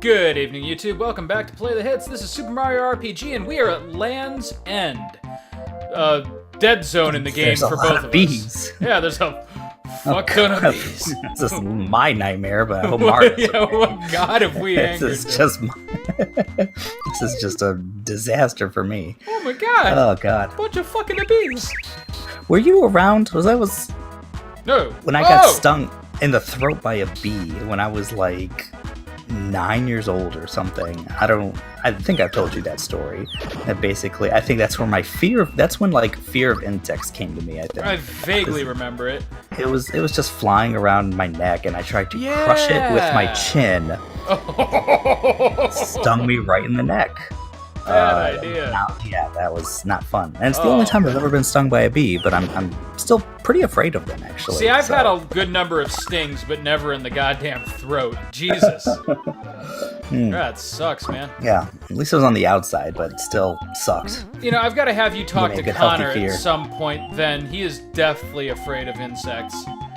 Good evening, YouTube. Welcome back to Play the Hits. This is Super Mario RPG, and we are at Land's End. Dead zone in the game for both of us. Yeah, there's a fuck ton of bees. This is my nightmare, but I hope Mario's okay. What god have we angered? This is just a disaster for me. Oh my god. Oh god. Bunch of fucking bees. Were you around? No. When I got stung in the throat by a bee when I was like 9 years old or something. I think I've told you that story. That basically, I think that's where fear of insects came to me, I think. I vaguely remember it. It was just flying around my neck, and I tried to crush it with my chin. Stung me right in the neck. Bad idea. That was not fun. And it's the only time I've ever been stung by a bee, but I'm still pretty afraid of them, actually. See, I've had a good number of stings, but never in the goddamn throat. Jesus. That sucks, man. Yeah, at least it was on the outside, but it still sucks. You know, I've got to have you talk to Connor at some point then. He is deathly afraid of insects.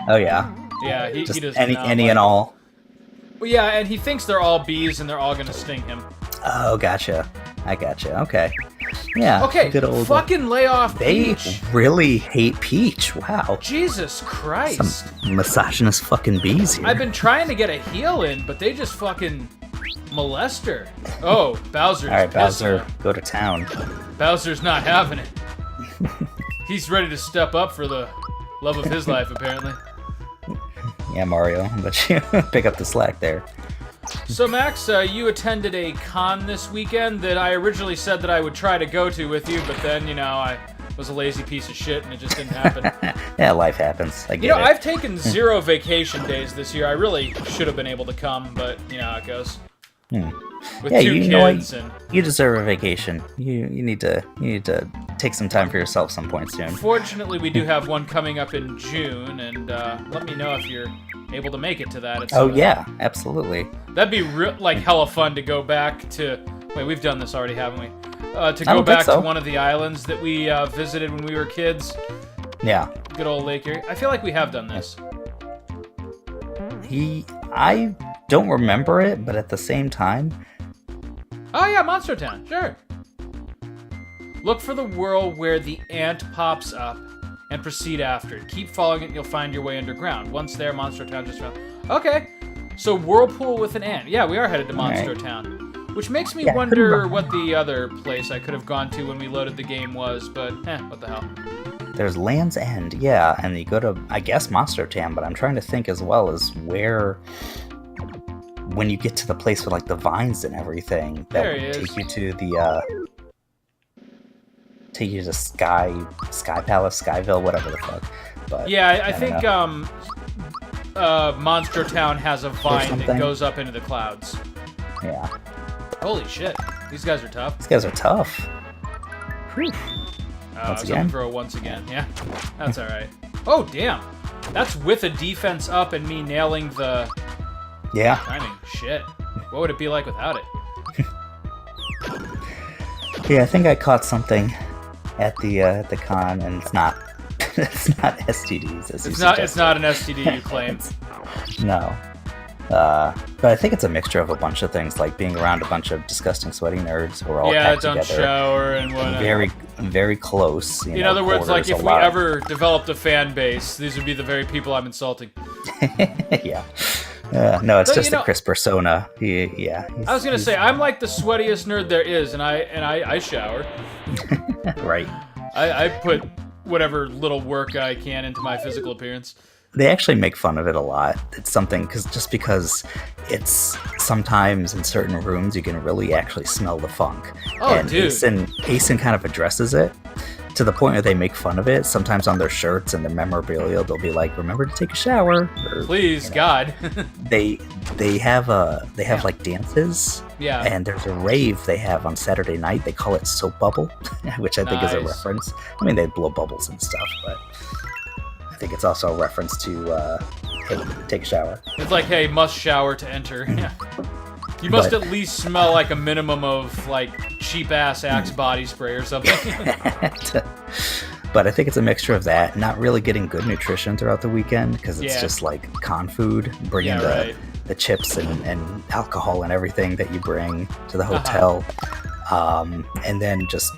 Oh, yeah? Yeah, he does any and all? Well, yeah, and he thinks they're all bees and they're all going to sting him. Oh, gotcha. I gotcha. Okay. Yeah. Okay, good old fucking lay off Peach. They really hate Peach. Wow. Jesus Christ. Some misogynist fucking bees here. I've been trying to get a heal in, but they just fucking molest her. Oh, Bowser's all right, Bowser, pissing. go to town. Bowser's not having it. He's ready to step up for the love of his life, apparently. Yeah, Mario, but you pick up the slack there. So, Max, you attended a con this weekend that I originally said that I would try to go to with you, but then, I was a lazy piece of shit and it just didn't happen. Yeah, life happens. I get it. I've taken 0 vacation days this year. I really should have been able to come, but you know how it goes. With 2 kids and... You deserve a vacation. You need to take some time for yourself some point soon. Fortunately, we do have one coming up in June, and let me know if you're able to make it to that. Yeah, absolutely. That'd be hella fun to go back to... Wait, we've done this already, haven't we? To go back to one of the islands that we visited when we were kids. Yeah. Good old lake area. I feel like we have done this. I don't remember it, but at the same time... Oh yeah, Monster Town, sure. Look for the whirl where the ant pops up and proceed after it. Keep following it and you'll find your way underground. Once there, Monster Town just found... Okay, so whirlpool with an ant. Yeah, we are headed to Monster Town. Which makes me wonder what the other place I could have gone to when we loaded the game was, but what the hell. There's Land's End, yeah, and you go to, I guess, Monster Town, but I'm trying to think as well as where... When you get to the place with, the vines and everything, that would take you to the, Sky Palace, Skyville, whatever the fuck. But yeah, I think Monster Town has a vine that goes up into the clouds. Yeah. Holy shit, these guys are tough. These guys are tough. Once again? Throw once again, yeah. That's alright. Oh, damn. That's with a defense up and me nailing the... Yeah. Timing. Shit. What would it be like without it? Yeah, I think I caught something at the con, and it's not STDs. It's not an STD, you claim. No. But I think it's a mixture of a bunch of things, like being around a bunch of disgusting, sweaty nerds who are all packed together. Yeah, don't shower and whatnot. Very, very close. In other words, if we ever developed a fan base, these would be the very people I'm insulting. Yeah. No, it's just the Chris persona. I was gonna say I'm like the sweatiest nerd there is, and I shower. Right. I put whatever little work I can into my physical appearance. They actually make fun of it a lot. It's something because it's sometimes in certain rooms you can really actually smell the funk. Oh, and dude. Asen kind of addresses it to the point where they make fun of it. Sometimes on their shirts and their memorabilia, they'll be like, "Remember to take a shower." Or, please, God. they have dances. Yeah. And there's a rave they have on Saturday night. They call it Soap Bubble, which I think is a reference. I mean, they blow bubbles and stuff, but I think it's also a reference to hey, take a shower. It's like, hey, must shower to enter. Yeah. You must at least smell like a minimum of cheap ass Axe body spray or something. But I think it's a mixture of that, not really getting good nutrition throughout the weekend because it's just con food, bringing the chips and alcohol and everything that you bring to the hotel, and then just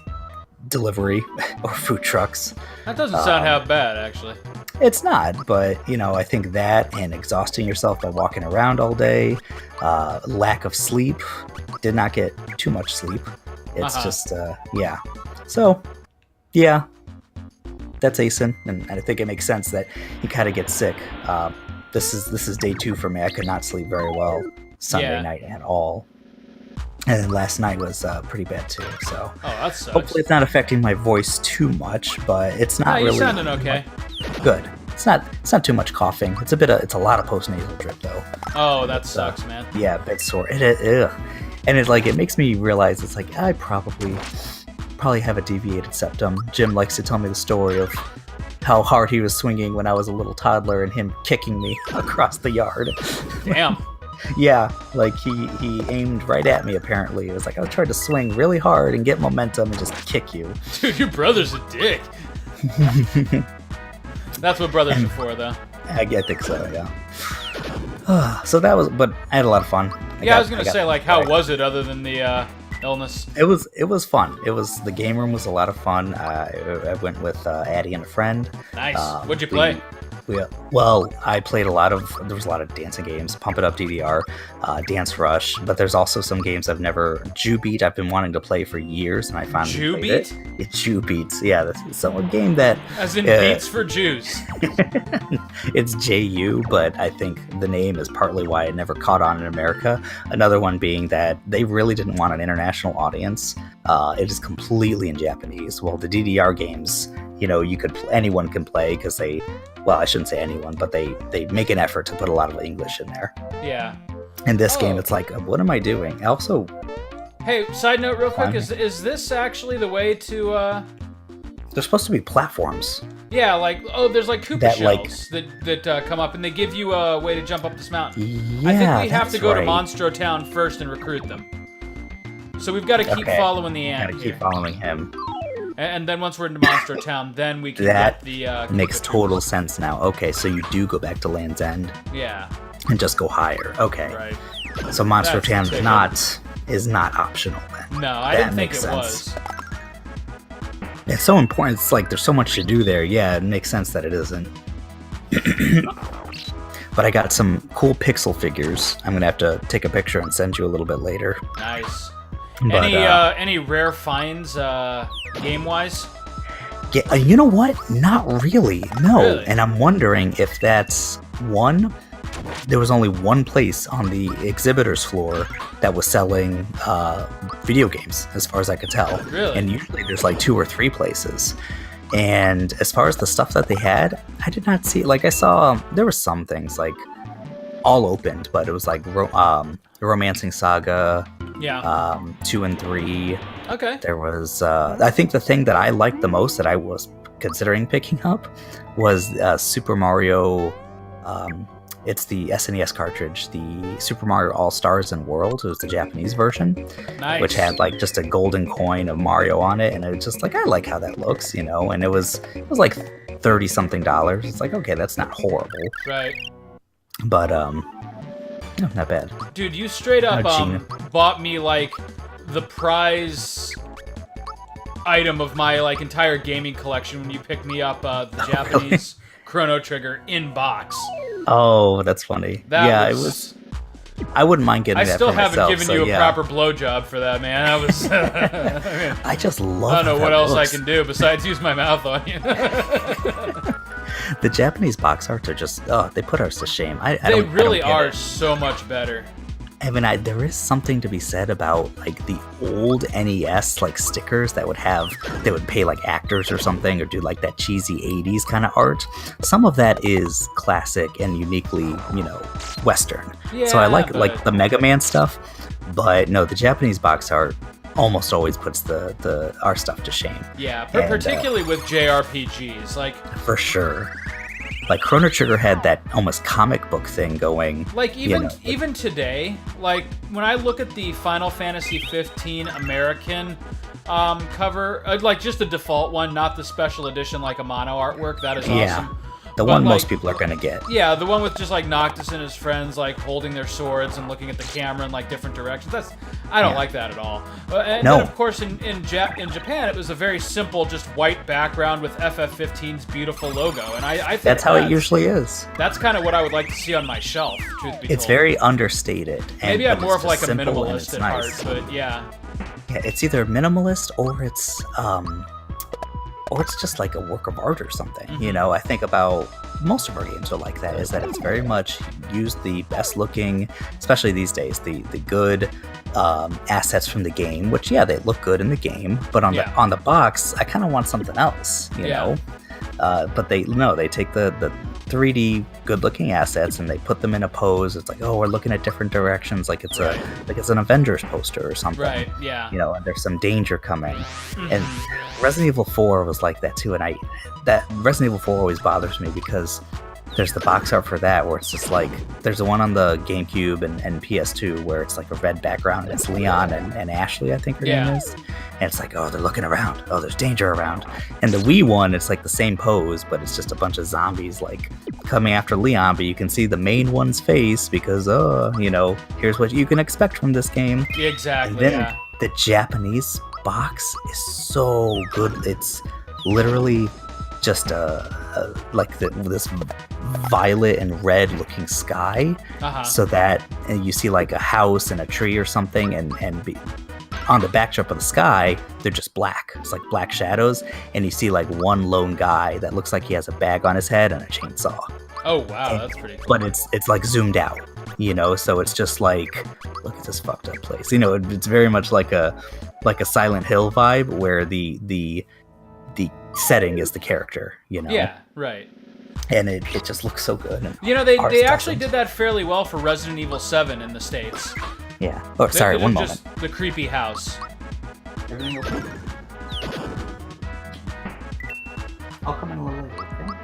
delivery or food trucks. That doesn't sound half bad, actually. It's not, but I think that and exhausting yourself by walking around all day, lack of sleep, did not get too much sleep. It's just, yeah. So, yeah, that's Asen, and I think it makes sense that he kind of gets sick. This is day 2 for me. I could not sleep very well Sunday night at all. And then last night was pretty bad too. So that sucks. Hopefully it's not affecting my voice too much, but it's not really. You're sounding okay. Good. It's not too much coughing. It's a lot of postnasal drip though. Oh, that sucks, man. Yeah, a bit sore. And it makes me realize it's like I probably have a deviated septum. Jim likes to tell me the story of how hard he was swinging when I was a little toddler and him kicking me across the yard. Damn. Yeah, like he aimed right at me apparently. It was like I tried to swing really hard and get momentum and just kick you. Dude, your brother's a dick. That's what brothers are for, though. I think so, yeah. So that was, but I had a lot of fun. I was gonna say, like, how was it other than the illness? It was fun. The game room was a lot of fun. I went with Addie and a friend. Nice. What'd you play? Well, I played there was a lot of dancing games, Pump It Up DDR, Dance Rush, but there's also some games I've been wanting to play for years, and I finally played it. It's Jew Beats, yeah, that's a game that... As in beats for Jews. It's JU, but I think the name is partly why it never caught on in America. Another one being that they really didn't want an international audience. It is completely in Japanese. Well, the DDR games, anyone can play because I shouldn't say anyone, but they make an effort to put a lot of English in there. Yeah. In this game, it's like, what am I doing? Also... Hey, side note real quick, is this actually the way to... There's supposed to be platforms. Yeah, there's like Koopa shells that come up, and they give you a way to jump up this mountain. Yeah, I think we have to go to Monstro Town first and recruit them. So we've got to keep following the ant. Gotta keep following him. And then once we're into Monstro Town, then we can get the... makes total sense now. Okay, so you do go back to Land's End. Yeah. And just go higher. Okay. Right. So Monstro Town is not optional then. No, I didn't think it was. It's so important. It's like there's so much to do there. Yeah, it makes sense that it isn't. But I got some cool pixel figures. I'm gonna have to take a picture and send you a little bit later. Nice. But, any rare finds game-wise? Yeah, you know what? Not really. No. Really? And I'm wondering if that's one. There was only one place on the exhibitors floor that was selling video games, as far as I could tell. Really? And usually there's like 2 or 3 places. And as far as the stuff that they had, I did not see. Like I saw, there were some things like all opened, but it was like Romancing Saga. Yeah. 2 and 3. Okay. There was, I think the thing that I liked the most that I was considering picking up was Super Mario. It's the SNES cartridge, the Super Mario All-Stars and World. It was the Japanese version, nice. Which had like just a golden coin of Mario on it, and it was just like, I like how that looks, And it was like $30-something. It's like, okay, that's not horrible, right? But no, not bad. Dude, you straight up bought me like the prize item of my like entire gaming collection when you picked me up the Japanese Chrono Trigger in box. Oh, that's funny. It was. I wouldn't mind getting that for myself. I still haven't given you a proper blowjob for that, man. That was. I just love. I don't know what else I can do besides use my mouth on you. The Japanese box arts are just. Oh, they put ours to shame. They really are so much better. I mean, there is something to be said about like the old NES like stickers that they would pay like actors or something or do like that cheesy 80s kind of art. Some of that is classic and uniquely, Western. Yeah, so I like the Mega Man stuff, but no, the Japanese box art almost always puts our stuff to shame. Yeah, particularly with JRPGs, like for sure. Like Chrono Trigger had that almost comic book thing going. Like even today, like when I look at the Final Fantasy XV American cover, like just the default one, not the special edition like a mono artwork, that is awesome. The one most people are gonna get. Yeah, the one with just like Noctis and his friends like holding their swords and looking at the camera in like different directions. I don't like that at all. And then of course in Japan it was a very simple, just white background with FF15's beautiful logo, and I think that's how it usually is. That's kind of what I would like to see on my shelf. Truth be told, it's very understated. Maybe I'm more of like a minimalist at heart, but yeah. Yeah, it's either minimalist or it's just like a work of art or something. Mm-hmm. You know, I think about most of our games are like that, is that it's very much use the best looking, especially these days, the good assets from the game, which they look good in the game, but on the box, I kind of want something else, you know. But they take the 3D good looking assets and they put them in a pose. It's like, oh, we're looking at different directions, like it's it's an Avengers poster or something. Right, yeah. You know, and there's some danger coming. Mm-hmm. And Resident Evil 4 was like that too, and that Resident Evil 4 always bothers me because there's the box art for that where it's just like, there's the one on the GameCube and PS2 where it's like a red background and it's Leon and Ashley, I think her name is. And it's like, oh, they're looking around. Oh, there's danger around. And the Wii one, it's like the same pose, but it's just a bunch of zombies like coming after Leon, but you can see the main one's face because, you know, here's what you can expect from this game. Yeah, exactly, and then the Japanese box is so good. It's literally just this violet and red looking sky, so that you see like a house and a tree or something, and on the backdrop of the sky they're just black. It's like black shadows, and you see like one lone guy that looks like he has a bag on his head and a chainsaw. Oh wow, that's pretty cool. But it's like zoomed out, you know, so it's just like, look at this fucked up place, you know. It's very much like a Silent Hill vibe where the setting is the character, you know. Yeah, right. And it just looks so good. And you know, they actually did that fairly well for Resident Evil 7 in the States. Yeah. Oh, sorry, one moment. Just the creepy house. Everything okay? I'll come in a little later, okay?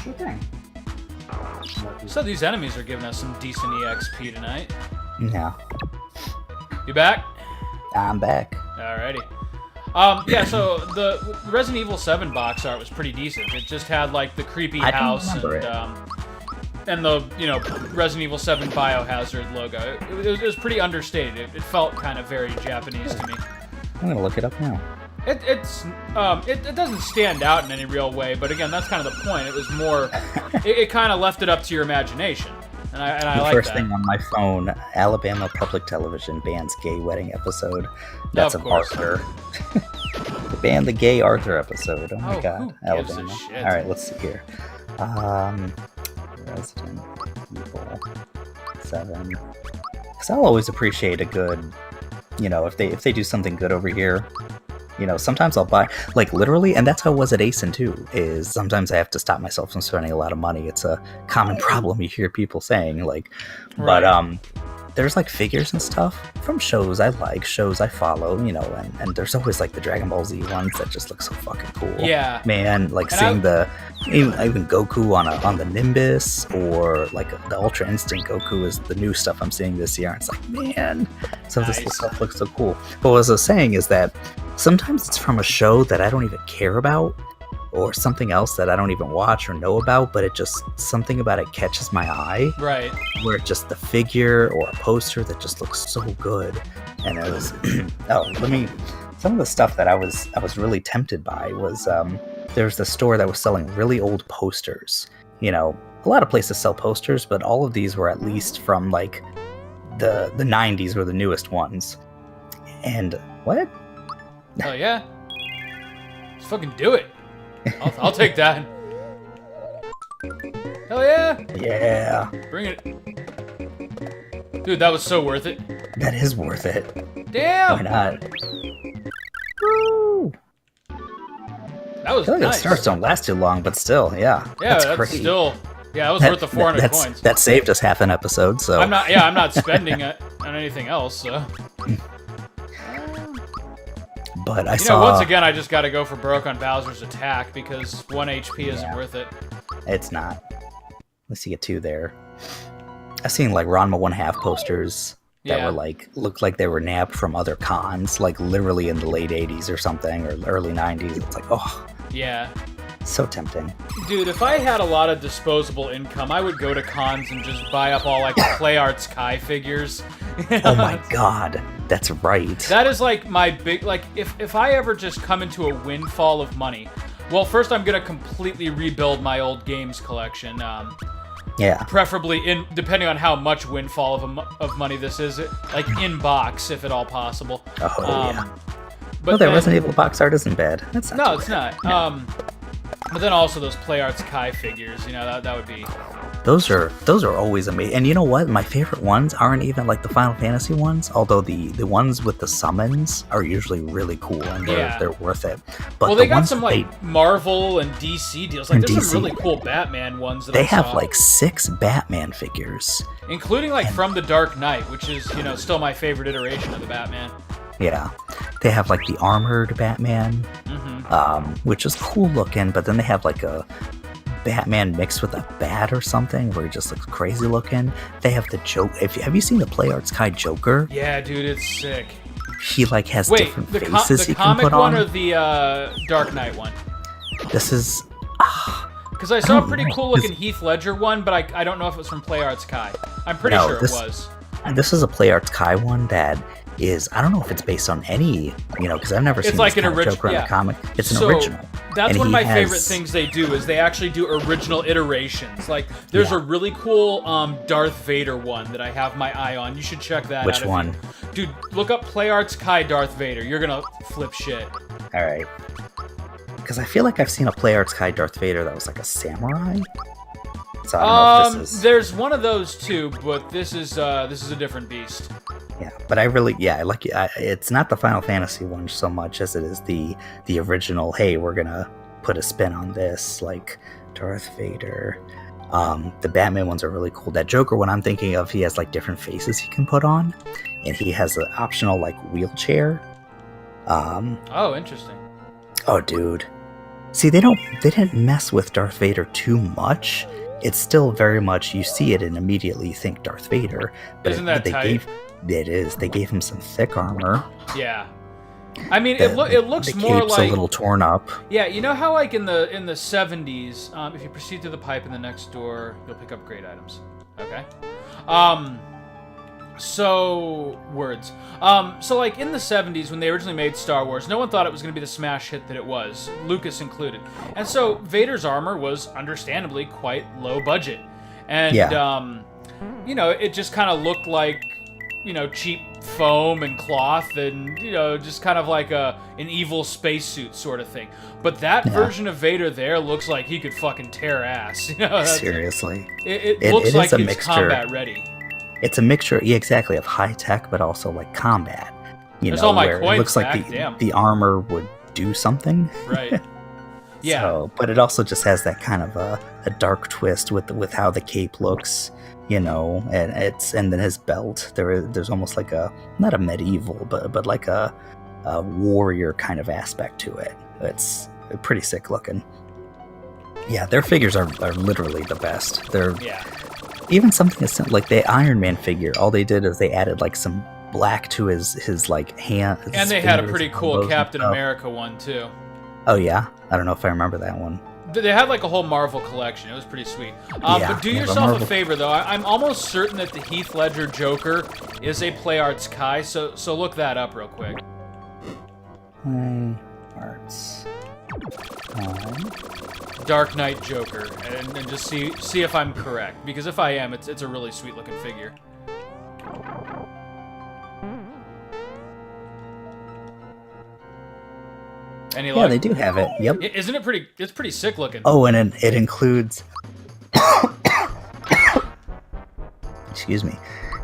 Sure thing. So these enemies are giving us some decent EXP tonight. Yeah. You back? I'm back. Alrighty. So the Resident Evil 7 box art was pretty decent. It just had like the creepy house and the, you know, Resident Evil 7 Biohazard logo. It was pretty understated. It felt kind of very Japanese to me. I'm gonna look it up now. It doesn't stand out in any real way, but again, that's kind of the point. It was more, it kind of left it up to your imagination. And I like that. First thing on my phone, Alabama Public Television bans gay wedding episode. That's of Arthur. They banned the gay Arthur episode. Oh my god, Alabama. All right, let's see here. Resident Evil 7. Because I'll always appreciate a good, you know, if they do something good over here. You know, sometimes I'll buy, like, literally, and that's how it was at Asen too, is sometimes I have to stop myself from spending a lot of money. It's a common problem you hear people saying, like, but there's like figures and stuff from shows I like, shows I follow, you know, and there's always like the Dragon Ball Z ones that just look so fucking cool. Yeah. Man, like seeing even Goku on the Nimbus, or like the Ultra Instinct Goku is the new stuff I'm seeing this year. And it's like, man, some of this stuff looks so cool. But what I was saying is that sometimes it's from a show that I don't even care about, or something else that I don't even watch or know about, but it just, something about it catches my eye. Right. Where it's just the figure or a poster that just looks so good. And it was, some of the stuff that I was really tempted by was, there's the store that was selling really old posters. You know, a lot of places sell posters, but all of these were at least from like the 90s were the newest ones. And what? Oh yeah. Let's fucking do it. I'll take that. Hell yeah! Yeah. Bring it. Dude, that was so worth it. That is worth it. Damn! Why not? Woo! That was I feel like nice. the stars don't last too long, but still, yeah. Yeah, that's great. still... Yeah, that was worth the 400 coins. That saved us half an episode, so... I'm not spending it on anything else, so... But I saw... once again, I just gotta go for broke on Bowser's attack, because 1 HP isn't worth it. It's not. Let's see, get 2 there. I've seen, like, Ranma 1/2 posters that were, like, looked like they were nabbed from other cons, like, literally in the late 80s or something, or early 90s. It's like, oh. Yeah. So tempting. Dude, if I had a lot of disposable income, I would go to cons and just buy up all like the Play Arts Kai figures. Oh my god, that's right. That is like my big, like, if I ever just come into a windfall of money, well, first I'm gonna completely rebuild my old games collection. Yeah. Preferably depending on how much windfall of money this is, like in box, if at all possible. Oh yeah. But that Resident Evil box art isn't bad. That's not no, it's not. No. But then also those Play Arts Kai figures, that would be. Those are always amazing. And you know what? My favorite ones aren't even like the Final Fantasy ones, although the ones with the summons are usually really cool and they're worth it. But well, they got some like Marvel and DC deals. Like there's some really cool Batman ones that they have like 6 Batman figures, including like from the Dark Knight, which is still my favorite iteration of the Batman. Yeah, they have like the armored Batman, which is cool looking, but then they have like a Batman mixed with a bat or something where he just looks crazy looking. They have the Joker. Have you seen the Play Arts Kai Joker? Yeah, dude, it's sick. He like has different faces he can put on. The comic one or the Dark Knight one? This is... Because I saw a pretty cool looking Heath Ledger one, but I don't know if it was from Play Arts Kai. I'm pretty sure it was. This is a Play Arts Kai one that is, I don't know if it's based on any, because I've never seen like this an Joker in a comic. It's an original. That's one of my favorite things they do, is they actually do original iterations. Like, there's a really cool Darth Vader one that I have my eye on. You should check that out. Which one? Dude, look up Play Arts Kai Darth Vader. You're gonna flip shit. All right. Because I feel like I've seen a Play Arts Kai Darth Vader that was like a samurai. So I don't know if this is... There's one of those too, but this is a different beast. Yeah, but I like it. It's not the Final Fantasy one so much as it is the original. Hey, we're gonna put a spin on this, like Darth Vader. The Batman ones are really cool. That Joker one I'm thinking of, he has like different faces he can put on, and he has an optional like wheelchair. Oh, interesting. Oh, dude. See, they didn't mess with Darth Vader too much. It's still very much, you see it and immediately you think Darth Vader. But isn't that tight? It is. They gave him some thick armor. Yeah. I mean, it looks more like... The cape's a little torn up. Yeah, you know how like in the 70s, if you proceed through the pipe in the next door, you'll pick up great items. Okay? So like in the 70s when they originally made Star Wars, no one thought it was going to be the smash hit that it was, Lucas included. And so Vader's armor was understandably quite low budget. And it just kind of looked like, cheap foam and cloth and, just kind of like an evil spacesuit sort of thing. But that version of Vader there looks like he could fucking tear ass. Seriously. It looks like it's combat ready. It's a mixture, exactly, of high tech, but also like combat. There's all my coins it looks back. like the armor would do something. Right. Yeah. So, but it also just has that kind of a dark twist with how the cape looks, and then his belt. There's almost like not a medieval, but like a warrior kind of aspect to it. It's pretty sick looking. Yeah, their figures are literally the best. Even something as simple like the Iron Man figure, all they did is they added like some black to his like hand. And they had a pretty cool Captain America one too. Oh yeah? I don't know if I remember that one. They had like a whole Marvel collection. It was pretty sweet. But do yourself a favor though. I'm almost certain that the Heath Ledger Joker is a Play Arts Kai, so look that up real quick. Play Arts. Dark Knight Joker, and just see if I'm correct. Because if I am, it's a really sweet looking figure. Any luck? Yeah, they do have it. Yep. Isn't it pretty? It's pretty sick looking. Oh, and it includes. Excuse me.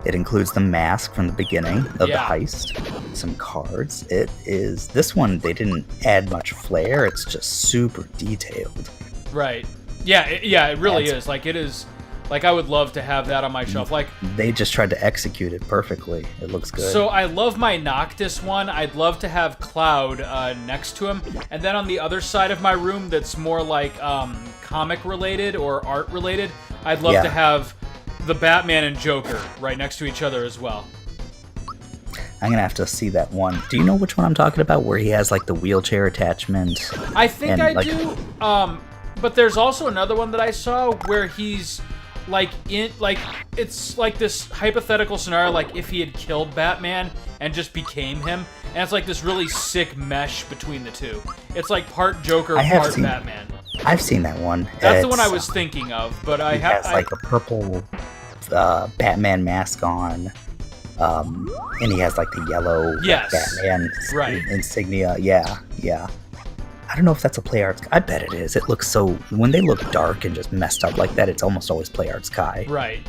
It includes the mask from the beginning of the heist, some cards. This one, they didn't add much flair. It's just super detailed. Right. Yeah, it really is. Like, it is... Like, I would love to have that on my shelf. Like, they just tried to execute it perfectly. It looks good. So I love my Noctis one. I'd love to have Cloud next to him. And then on the other side of my room that's more like comic-related or art-related, I'd love to have the Batman and Joker right next to each other as well. I'm gonna have to see that one. Do you know which one I'm talking about? Where he has like the wheelchair attachment? I think I do. But there's also another one that I saw where he's like it's like this hypothetical scenario, like if he had killed Batman and just became him, and it's like this really sick mesh between the two. It's like part Joker, part Batman. I've seen that one. That's the one I was thinking of, but he has like a purple Batman mask on, and he has like the yellow Batman insignia. Yeah. I don't know if that's a Play Arts. I bet it is. It looks so, when they look dark and just messed up like that, it's almost always Play Arts Kai. Right.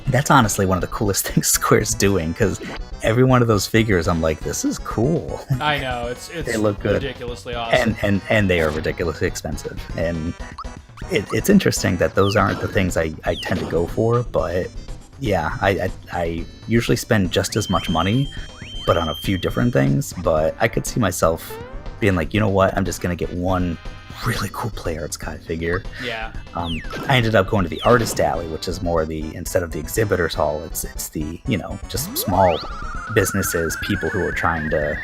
That's honestly one of the coolest things Square's doing, because every one of those figures, I'm like, this is cool. I know, it's they look good. Ridiculously awesome. And they are ridiculously expensive. And it's interesting that those aren't the things I tend to go for, but yeah, I usually spend just as much money, but on a few different things. But I could see myself being like, you know what, I'm just going to get one really cool Play Arts Kai figure. Yeah. I ended up going to the Artist Alley, which is more instead of the exhibitors hall, it's the, just small businesses, people who are trying to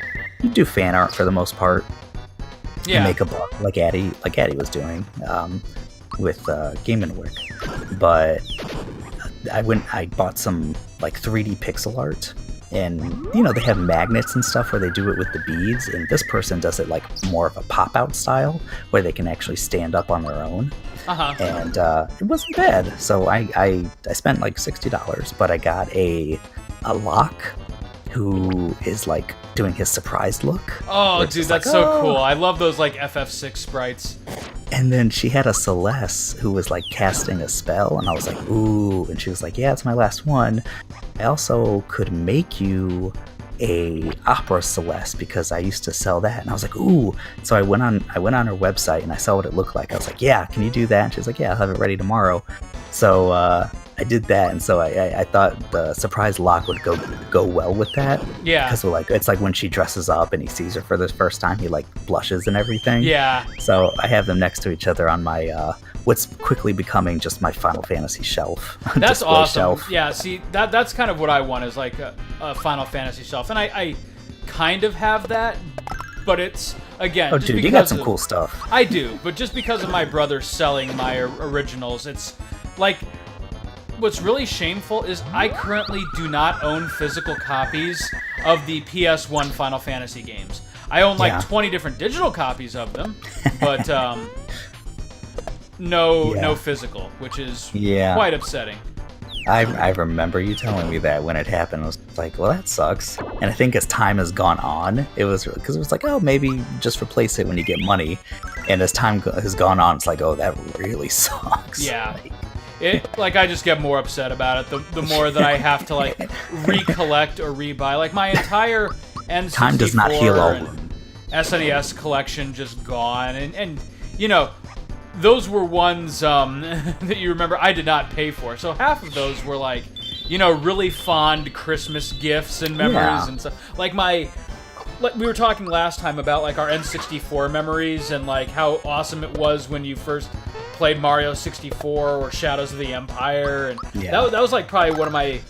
do fan art for the most part. Yeah. And make a buck, like Addy was doing with Game & Wick. But I bought some like 3D pixel art. And, they have magnets and stuff where they do it with the beads. And this person does it like more of a pop-out style where they can actually stand up on their own. Uh-huh. And it wasn't bad. So I spent like $60, but I got a Locke who is like doing his surprised look. Oh, dude, that's so cool. I love those like FF6 sprites. And then she had a Celeste who was like casting a spell, and I was like, ooh. And she was like, yeah, it's my last one. I also could make you a Opera Celeste because I used to sell that. And I was like, ooh. So I went on her website and I saw what it looked like. I was like, yeah, can you do that? And she was like, yeah, I'll have it ready tomorrow. So I did that, and so I thought the surprise Locke would go well with that. Yeah. Because it's like when she dresses up and he sees her for the first time, he like blushes and everything. Yeah. So I have them next to each other on my what's quickly becoming just my Final Fantasy shelf. That's awesome. Shelf. Yeah. See, that's kind of what I want, is like a Final Fantasy shelf, and I kind of have that, but it's again. Oh, dude, you got some cool stuff. I do, but just because of my brother selling my originals, it's like. What's really shameful is I currently do not own physical copies of the PS1 Final Fantasy games. I own like 20 different digital copies of them, but no physical, which is quite upsetting. I remember you telling me that when it happened. I was like, well, that sucks. And I think as time has gone on, it was because it was like, oh, maybe just replace it when you get money. And as time has gone on, it's like, oh, that really sucks. Yeah. I just get more upset about it the more that I have to like recollect or rebuy. Like my entire N64 time does not heal all SNES collection just gone, and those were ones that you remember I did not pay for. So half of those were like really fond Christmas gifts and memories and stuff. Like we were talking last time about like our N64 memories and like how awesome it was when you first played Mario 64 or Shadows of the Empire, and that was like probably one of my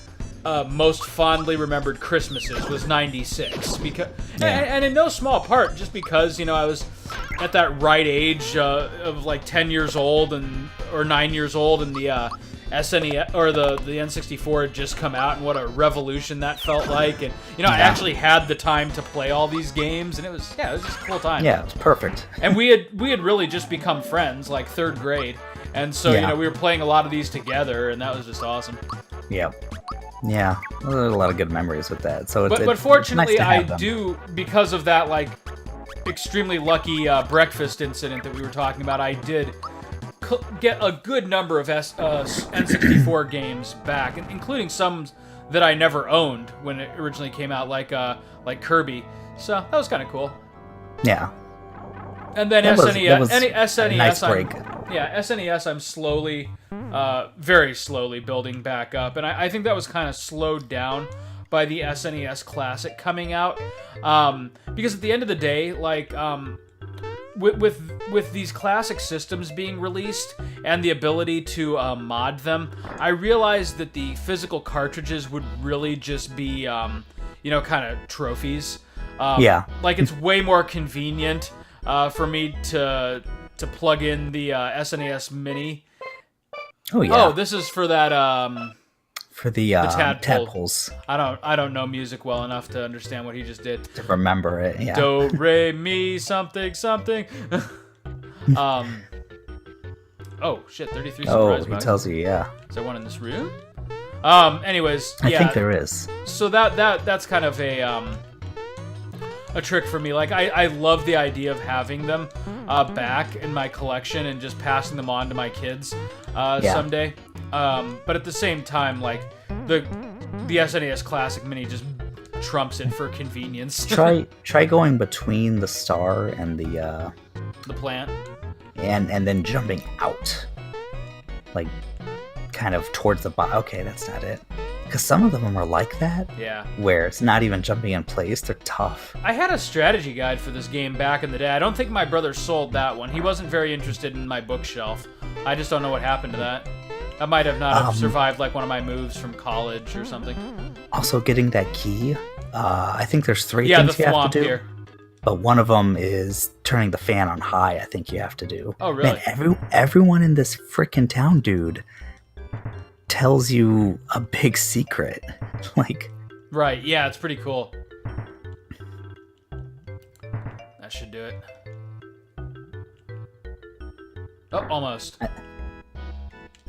most fondly remembered Christmases was '96, because and in no small part just because I was at that right age of like 10 years old or 9 years old, and the SNES or the N64 had just come out, and what a revolution that felt like. And I actually had the time to play all these games, and it was just a cool time. Yeah, it was perfect. And we had really just become friends, like third grade, and so we were playing a lot of these together, and that was just awesome. Yeah, there's a lot of good memories with that. So but fortunately, it's nice I do, because of that like extremely lucky breakfast incident that we were talking about. I did get a good number of N64 games back, including some that I never owned when it originally came out, like Kirby. So that was kind of cool. Yeah. And then SNES, a nice break. SNES, I'm slowly, very slowly building back up, and I think that was kind of slowed down by the SNES Classic coming out, because at the end of the day, like. With these classic systems being released and the ability to mod them, I realized that the physical cartridges would really just be, kind of trophies. Like, it's way more convenient for me to to plug in the SNES Mini. Oh yeah. Oh, this is for that for the tadpoles. I don't know music well enough to understand what he just did. To remember it, yeah. Do re mi something something. Oh shit, 33 surprise. Oh, he tells you, yeah. Is there one in this room? Anyways, I yeah. think there is. So that's kind of a trick for me. Like I love the idea of having them back in my collection and just passing them on to my kids someday. But at the same time, like the SNES Classic Mini just trumps it for convenience. try going between the star and the plant. And then jumping out, like kind of towards the bottom. Okay, that's not it. Because some of them are like that. Yeah. Where it's not even jumping in place. They're tough. I had a strategy guide for this game back in the day. I don't think my brother sold that one. He wasn't very interested in my bookshelf. I just don't know what happened to that. I might have not have survived like one of my moves from college or something. Also, getting that key. I think there's 3 things you have to do. Here. But one of them is turning the fan on high, I think you have to do. Oh, really? Man, everyone in this freaking town, dude, tells you a big secret. Like... Right, yeah, it's pretty cool. That should do it. Oh, almost.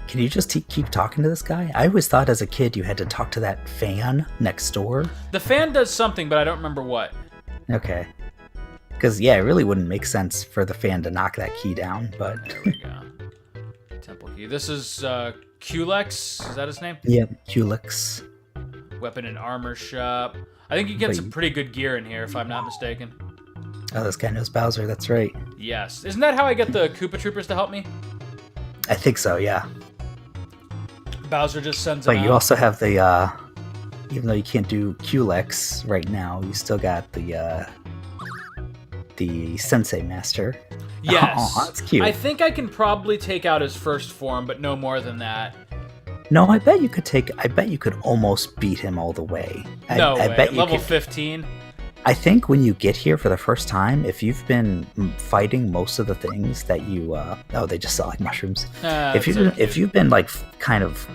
Can you just keep talking to this guy? I always thought as a kid you had to talk to that fan next door. The fan does something, but I don't remember what. Okay. Because, yeah, it really wouldn't make sense for the fan to knock that key down, but... There we go. Temple key. This is Culex? Is that his name? Yep, Culex. Weapon and armor shop. I think you get some pretty good gear in here, if I'm not mistaken. Oh, this guy knows Bowser, that's right. Yes. Isn't that how I get the Koopa Troopers to help me? I think so, yeah. Bowser just sends them But you also have the, even though you can't do Culex right now, you still got the Sensei Master. Yes. Oh, that's cute. I think I can probably take out his first form, but no more than that. No, I bet you could almost beat him all the way. No way. I bet you Level could, 15? I think when you get here for the first time, if you've been fighting most of the things that you... oh, they just sell like mushrooms. If you've been like kind of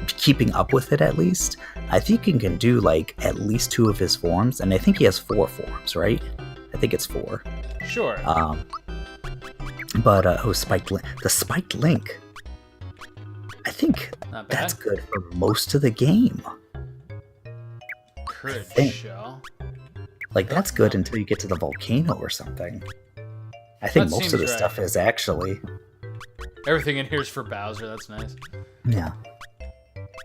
keeping up with it at least, I think you can do like at least 2 of his forms, and I think he has 4 forms, right? I think it's 4. Sure. But the Spiked Link. I think that's good for most of the game. Courage shell. Like that's good until you get to the volcano or something. I think most of the stuff is actually. Everything in here is for Bowser. That's nice. Yeah.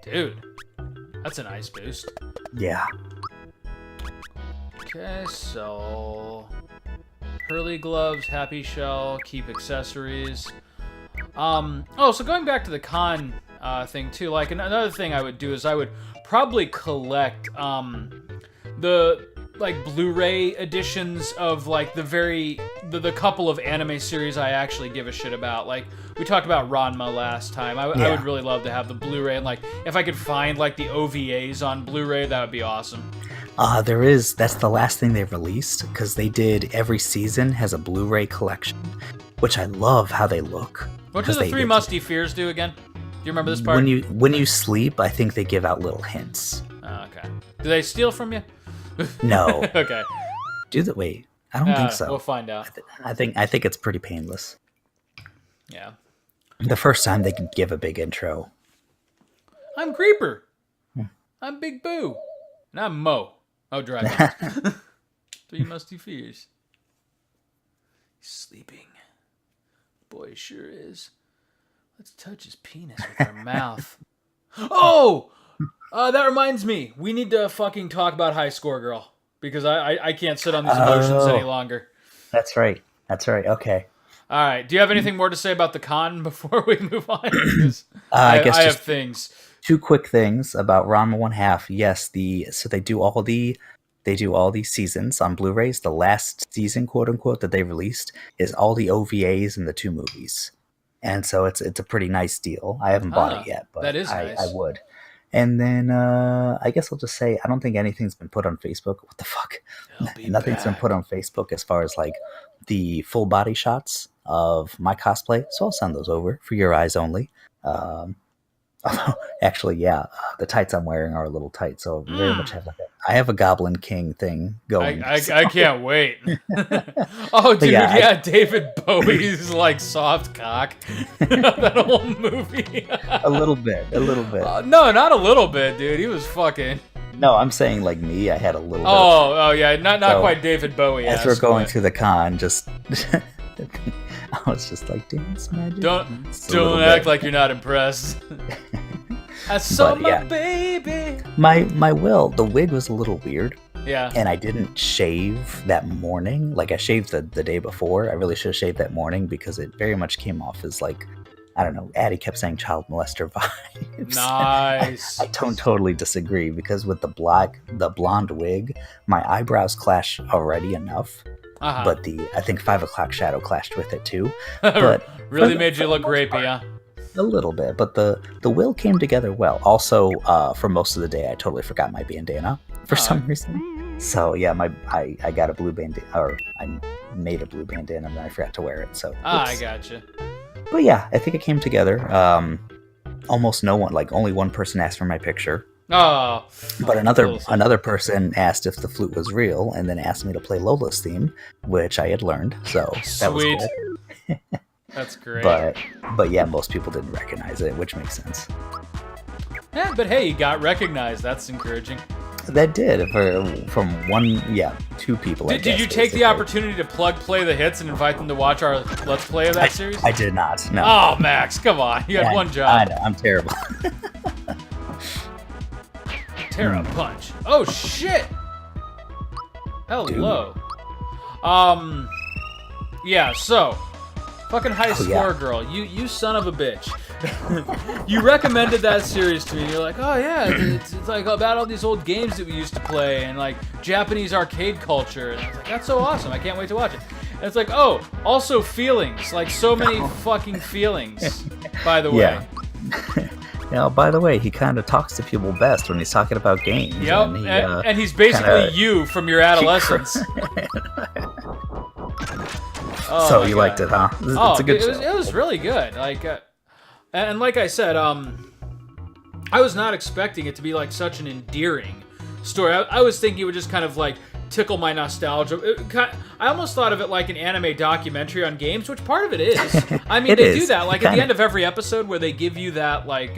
Dude, that's a nice boost. Yeah. Okay, so Hurley gloves, happy shell, keep accessories. So going back to the con thing too, like another thing I would do is I would probably collect the like Blu-ray editions of like the couple of anime series I actually give a shit about. Like we talked about Ranma last time. I would really love to have the Blu-ray, and like if I could find like the OVAs on Blu-ray, that would be awesome. That's the last thing they've released, because they did every season has a Blu-ray collection, which I love how they look. What do the 3 Musty Fears do again? Do you remember this part? When you sleep, I think they give out little hints. Oh, okay. Do they steal from you? No. Okay. Wait, I don't think so. We'll find out. I think it's pretty painless. Yeah. The first time they can give a big intro. I'm Creeper. I'm Big Boo. And I'm Mo. Oh, Dragon. 3 Musty Fears. He's sleeping. Boy, sure is. Let's touch his penis with our mouth. Oh! That reminds me. We need to fucking talk about High Score Girl. Because I can't sit on these emotions any longer. That's right. Okay. All right. Do you have anything more to say about the con before we move on? I guess I have things. 2 quick things about Ranma 1/2. Yes, so they do all the seasons on Blu-rays. The last season, quote unquote, that they released is all the OVAs in the 2 movies, and so it's a pretty nice deal. I haven't bought it yet, but that is nice. I would. And then I guess I'll just say I don't think anything's been put on Facebook. What the fuck? Nothing's been put on Facebook as far as like the full body shots of my cosplay, so I'll send those over for your eyes only. Actually, yeah, the tights I'm wearing are a little tight, so I very much have I have a Goblin King thing going. I can't wait. Oh, dude, yeah, David Bowie's like soft cock. That whole movie. a little bit. No, not a little bit, dude. He was fucking. No, I'm saying like me. I had a little. Oh, yeah, not quite David Bowie. As we're going through the con, just. I was just like, dance magic. Don't act like you're not impressed. I saw my baby. My the wig was a little weird. Yeah. And I didn't shave that morning. Like I shaved the day before. I really should have shaved that morning because it very much came off as like, I don't know, Addie kept saying child molester vibes. Nice. I don't totally disagree because with the blonde wig, my eyebrows clash already enough. Uh-huh. But I think 5 o'clock shadow clashed with it too. But really made you look rapey, huh? A little bit, but the will came together well. Also, for most of the day, I totally forgot my bandana for some reason. So yeah, I got a blue bandana, or I made a blue bandana, and then I forgot to wear it. So I gotcha. But yeah, I think it came together. Almost no one, like only one person asked for my picture. Oh. But another person asked if the flute was real, and then asked me to play Lola's theme, which I had learned. So that was good. That's great. But yeah, most people didn't recognize it, which makes sense. Yeah, but hey, you got recognized. That's encouraging. That did from two people. Did you take the opportunity to play the hits and invite them to watch our Let's Play of that series? I did not. No. Oh, Max, come on. You had one job. I know. I'm terrible. Terra Punch. Oh shit. Hello. Dude. Yeah. So, fucking high score girl. You son of a bitch. You recommended that series to me. You're like, oh yeah, it's like about all these old games that we used to play and like Japanese arcade culture. And I was like, that's so awesome. I can't wait to watch it. And it's like, oh, also feelings. Like so many fucking feelings. By the way. Now, by the way, he kind of talks to people best when he's talking about games. Yep, and he's basically you from your adolescence. So you liked it, huh? It's a good show. It was really good. Like, and like I said, I was not expecting it to be like such an endearing story. I was thinking it would just kind of like tickle my nostalgia. I almost thought of it like an anime documentary on games, which part of it is. I mean, they do that like at the end of every episode where they give you that like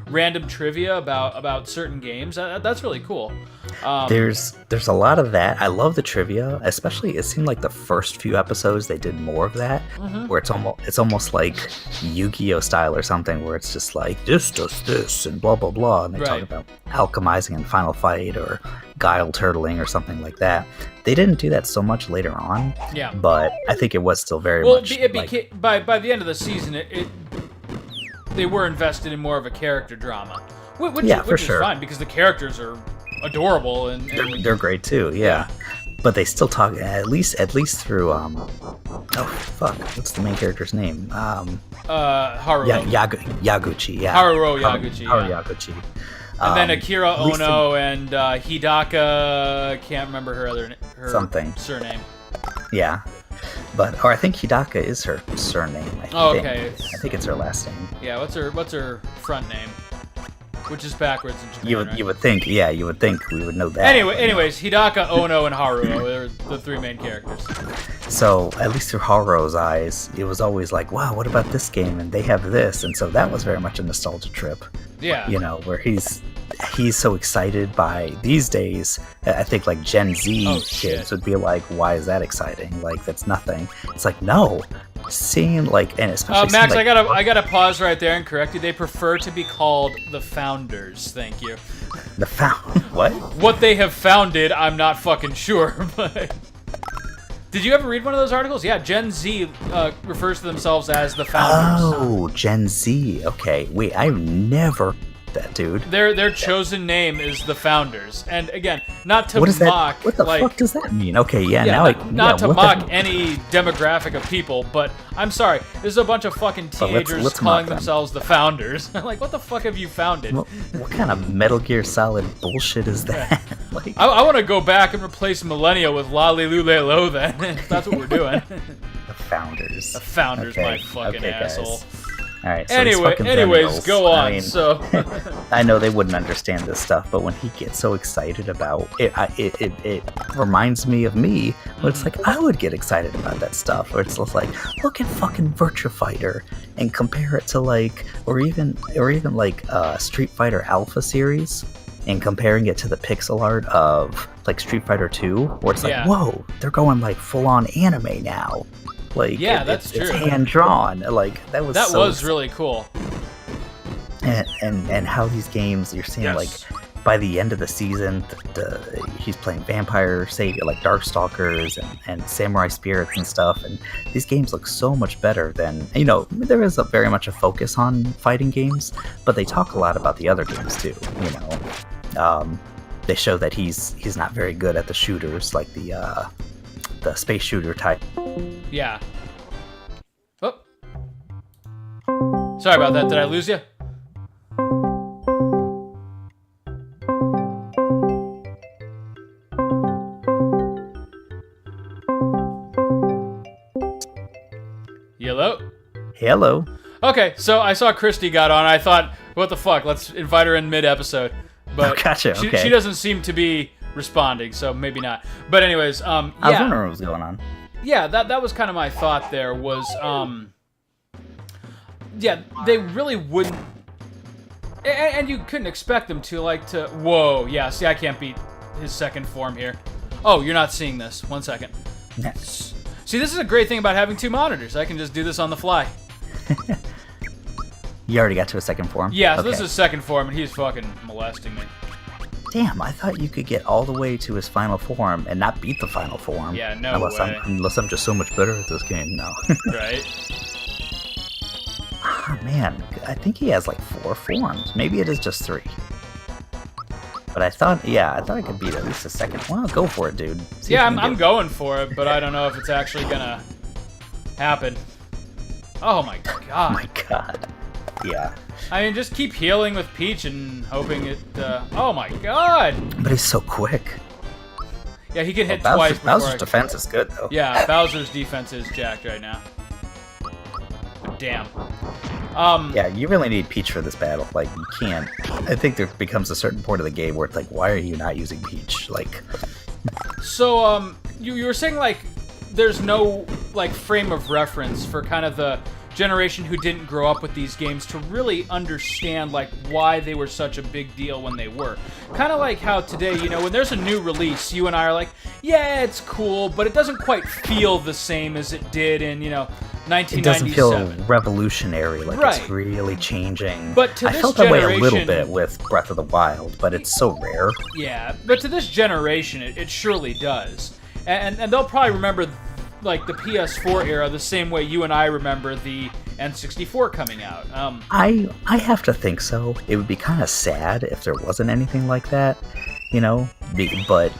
random trivia about certain games. That's really cool. There's a lot of that. I love the trivia, especially it seemed like the first few episodes they did more of that, where it's almost like Yu-Gi-Oh style or something, where it's just like this does this and blah blah blah, and they talk about alchemizing in Final Fight or guile turtling or something like that. They didn't do that so much later on. Yeah. But I think it was still very much. Well, by the end of the season, they were invested in more of a character drama, which is fine because the characters are adorable and they're great too. Yeah. But they still talk at least through what's the main character's name? Haru. Yaguchi. Yeah. Haru Yaguchi. Haru Yaguchi. And then Akira Ono and Hidaka, can't remember her surname. Yeah. Or I think Hidaka is her surname. I think it's her last name. Yeah, what's her front name? Which is backwards in Japan, you would think we would know that. Anyways, Hidaka, Ono, and Haruo are the three main characters. So, at least through Haruo's eyes, it was always like, wow, what about this game? And they have this. And so that was very much a nostalgia trip. Yeah. You know, where he's so excited by these days. I think like Gen Z kids would be like, why is that exciting? Like, that's nothing. It's like, no. Seeing like, and especially Max, like, I gotta pause right there and correct you. They prefer to be called the Founders. Thank you. The what? What they have founded, I'm not fucking sure. But did you ever read one of those articles? Yeah, Gen Z refers to themselves as the Founders. Oh, Gen Z. Okay, wait, I've never that, dude. Their chosen name is the Founders, and again, not to mock. That? What the fuck does that mean? Okay, not to mock any demographic of people, but I'm sorry, there's a bunch of fucking teenagers calling themselves the Founders. Like, what the fuck have you founded? What kind of Metal Gear Solid bullshit is that? Like, I want to go back and replace Millennial with La Li Lu Le Lo then. If that's what we're doing. The Founders. The Founders, Okay. my fucking Okay, guys. asshole. All right. So these fucking Anyways, Zennials, go on. I mean, So I know they wouldn't understand this stuff, but when he gets so excited about it, it reminds me of me. Where it's like I would get excited about that stuff. Where it's just like, look at fucking Virtua Fighter and compare it to like, or even like Street Fighter Alpha series, and comparing it to the pixel art of like Street Fighter 2, where it's like, Yeah. whoa, they're going like full on anime now. Like, Yeah, that's it's true. hand drawn. Like that was really cool. and how these games you're seeing like by the end of the season, he's playing Vampire Savior, like Darkstalkers and Samurai Spirits and stuff, and these games look so much better than, you know, there is very much a focus on fighting games, but they talk a lot about the other games too, you know. They show that he's not very good at the shooters, like the space shooter type. Yeah. Oh. Sorry about that. Did I lose you? Hello? Hello. Okay, so I saw Christy got on. I thought, what the fuck? Let's invite her in mid-episode. But Oh, gotcha, okay. she doesn't seem to be responding, so maybe not. But anyways, I was yeah. wondering what was going on. Yeah, that was kind of my thought there was, yeah, they really wouldn't, and you couldn't expect them to, like, whoa, yeah, see, I can't beat his second form here. Oh, you're not seeing this. 1 second. Yes. See, this is a great thing about having two monitors. I can just do this on the fly. You already got to a second form? Yeah, so Okay. this is second form, and he's fucking molesting me. Damn, I thought you could get all the way to his final form and not beat the final form. Yeah, no unless way. Unless I'm just so much better at this game. No. Right? Oh, man, I think he has like 4 forms. Maybe it is just 3. But I thought I could beat at least a second. Well, go for it, dude. See Yeah, if you can I'm get- going for it, but I don't know if it's actually gonna happen. Oh my god. Oh my god. Yeah. I mean, just keep healing with Peach and hoping it, oh my god! But he's so quick. Yeah, he can hit Well, twice before Bowser's I- defense is good, though. Yeah, Bowser's defense is jacked right now. But damn. Yeah, you really need Peach for this battle. Like, you can't... I think there becomes a certain point of the game where it's like, why are you not using Peach? Like... So, you were saying, like, there's no, like, frame of reference for kind of the generation who didn't grow up with these games to really understand, like, why they were such a big deal when they were. Kind of like how today, you know, when there's a new release, you and I are like, yeah, it's cool, but it doesn't quite feel the same as it did in, you know, 1997. It doesn't feel revolutionary, like Right. it's really changing. But to I this felt that way a little generation- bit with Breath of the Wild, but it's so rare. Yeah, but to this generation, it surely does. And they'll probably remember, like, the PS4 era the same way you and I remember the N64 coming out. I have to think so. It would be kind of sad if there wasn't anything like that, you know? But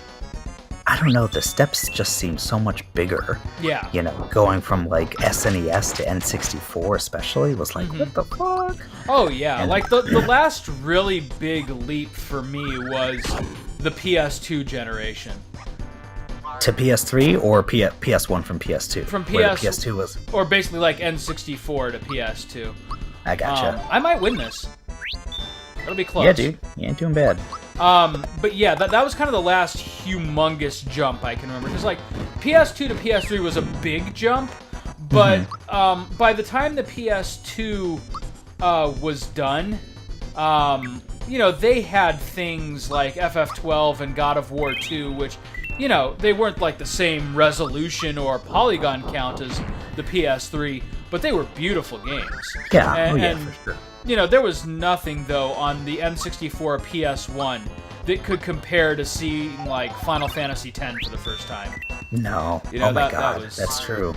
I don't know, the steps just seem so much bigger. Yeah. You know, going from like SNES to N64 especially was like, what the fuck? Oh, yeah. And- Like, the last really big leap for me was the PS2 generation. To PS3 or PS1 from PS2? From Where the PS PS2 was... Or basically, like, N64 to PS2. I gotcha. I might win this. It'll be close. Yeah, dude. You ain't doing bad. But yeah, that was kind of the last humongous jump I can remember. Because, like, PS2 to PS3 was a big jump, but by the time the PS2 was done, you know, they had things like FF12 and God of War 2, which, you know, they weren't like the same resolution or polygon count as the PS3, but they were beautiful games. Yeah, And, for sure. you know, there was nothing, though, on the N64 PS1 that could compare to seeing, like, Final Fantasy X for the first time. No. You know, oh my that god, was- that's true.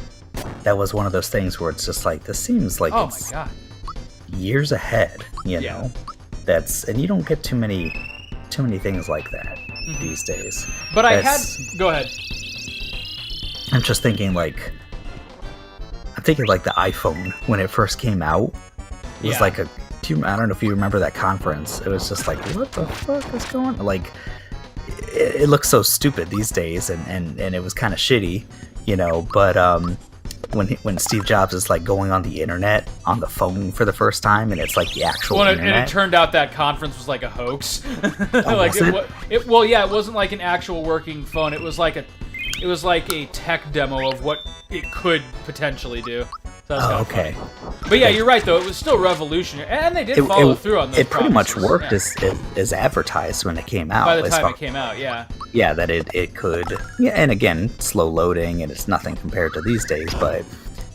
That was one of those things where it's just like, this seems like Oh my it's god. years ahead, you Yeah. know? And you don't get too many things like that these days. But I had... That's- Go ahead. I'm just thinking like the iPhone when it first came out. It was Yeah. like I don't know if you remember that conference. It was just like, what the fuck is going on? Like, it looks so stupid these days, and it was kind of shitty, you know. But when Steve Jobs is like going on the internet on the phone for the first time, and it's like the actual internet. And it turned out that conference was like a hoax. Like was it wasn't like an actual working phone. It was like a tech demo of what it could potentially do. So okay. Funny. But yeah, you're right though. It was still revolutionary, and they did follow through on those. It pretty much promises. worked as advertised when it came out. By the time it came out, yeah. Yeah, that it could. Yeah, and again, slow loading, and it's nothing compared to these days. But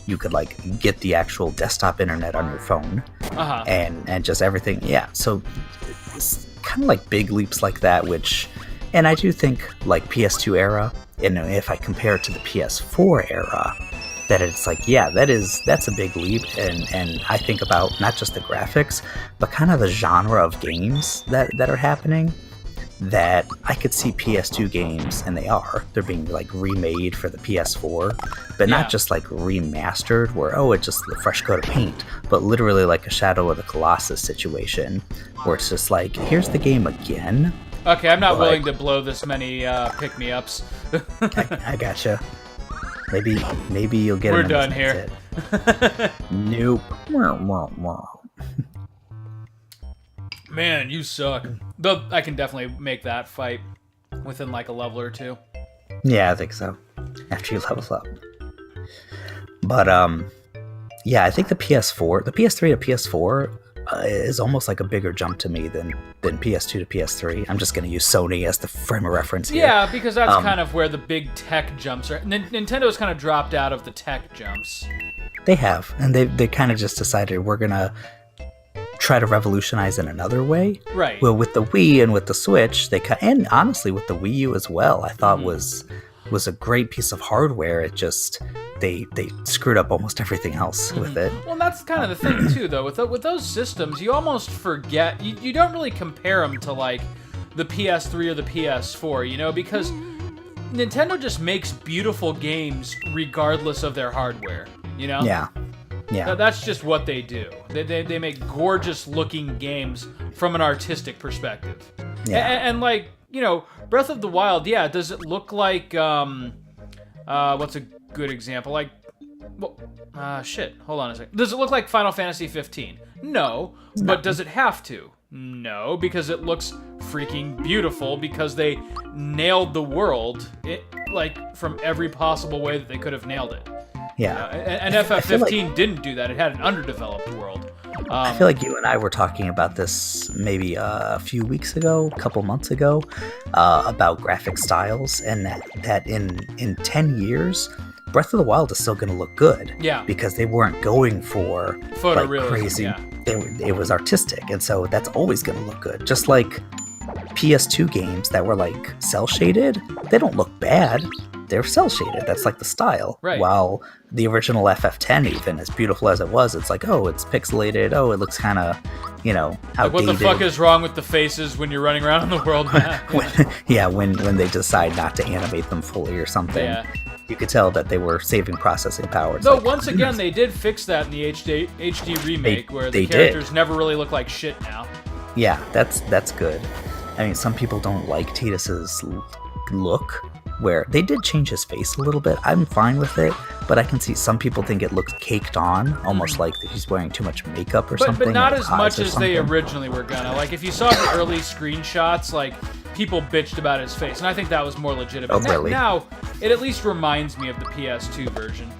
you could like get the actual desktop internet on your phone, and just everything. Yeah, so it's kind of like big leaps like that. And I do think like PS2 era, and if I compare it to the PS4 era, that it's like, yeah, that's a big leap, and I think about not just the graphics, but kind of the genre of games that are happening, that I could see PS2 games, and they're being like remade for the PS4, but not just like remastered where, it's just a fresh coat of paint, but literally like a Shadow of the Colossus situation, where it's just like, here's the game again. Okay, I'm not willing to blow this many pick-me-ups. I gotcha. Maybe you'll get. We're done here. Nope. Man, you suck. Though I can definitely make that fight within like a level or two. Yeah, I think so. After you level up. But yeah, I think the PS3 to PS4 is almost like a bigger jump to me than PS2 to PS3. I'm just going to use Sony as the frame of reference here. Yeah, because that's kind of where the big tech jumps are. Nintendo's kind of dropped out of the tech jumps. They have, and they kind of just decided we're going to try to revolutionize in another way. Right. Well, with the Wii and with the Switch, and honestly with the Wii U as well, I thought was a great piece of hardware. It just they screwed up almost everything else with it. Well, that's kind of the thing too, though. With those systems, you almost forget. You don't really compare them to like the PS3 or the PS4, because Nintendo just makes beautiful games regardless of their hardware. Yeah. That's just what they do. They make gorgeous looking games from an artistic perspective. Yeah. And like, Breath of the Wild, does it look like what's a good example? Like hold on a second. Does it look like Final Fantasy 15? No. But does it have to? No, because it looks freaking beautiful because they nailed the world from every possible way that they could have nailed it. Yeah. And FF15 didn't do that. It had an underdeveloped world. I feel like you and I were talking about this maybe a few weeks ago, a couple months ago, about graphic styles, and that in 10 years, Breath of the Wild is still going to look good. Yeah. Because they weren't going for photorealism, crazy. Yeah. It was artistic, and so that's always going to look good. Just like PS2 games that were like cell shaded, they don't look bad. They're cell shaded. That's like the style. Right. While the original FF10, even as beautiful as it was, it's like, it's pixelated. It looks kind of, outdated. Like, what the fuck is wrong with the faces when you're running around on the world map? when they decide not to animate them fully or something. Yeah. You could tell that they were saving processing power. Though once again, they did fix that in the HD remake, where the characters never really look like shit now. Yeah, that's good. I mean, some people don't like Tidus's look, where they did change his face a little bit. I'm fine with it, but I can see some people think it looks caked on, almost like he's wearing too much makeup or something. But not as much as they originally were gonna. Like, if you saw the early screenshots, like, people bitched about his face, and I think that was more legitimate. Oh, really? Now, it at least reminds me of the PS2 version.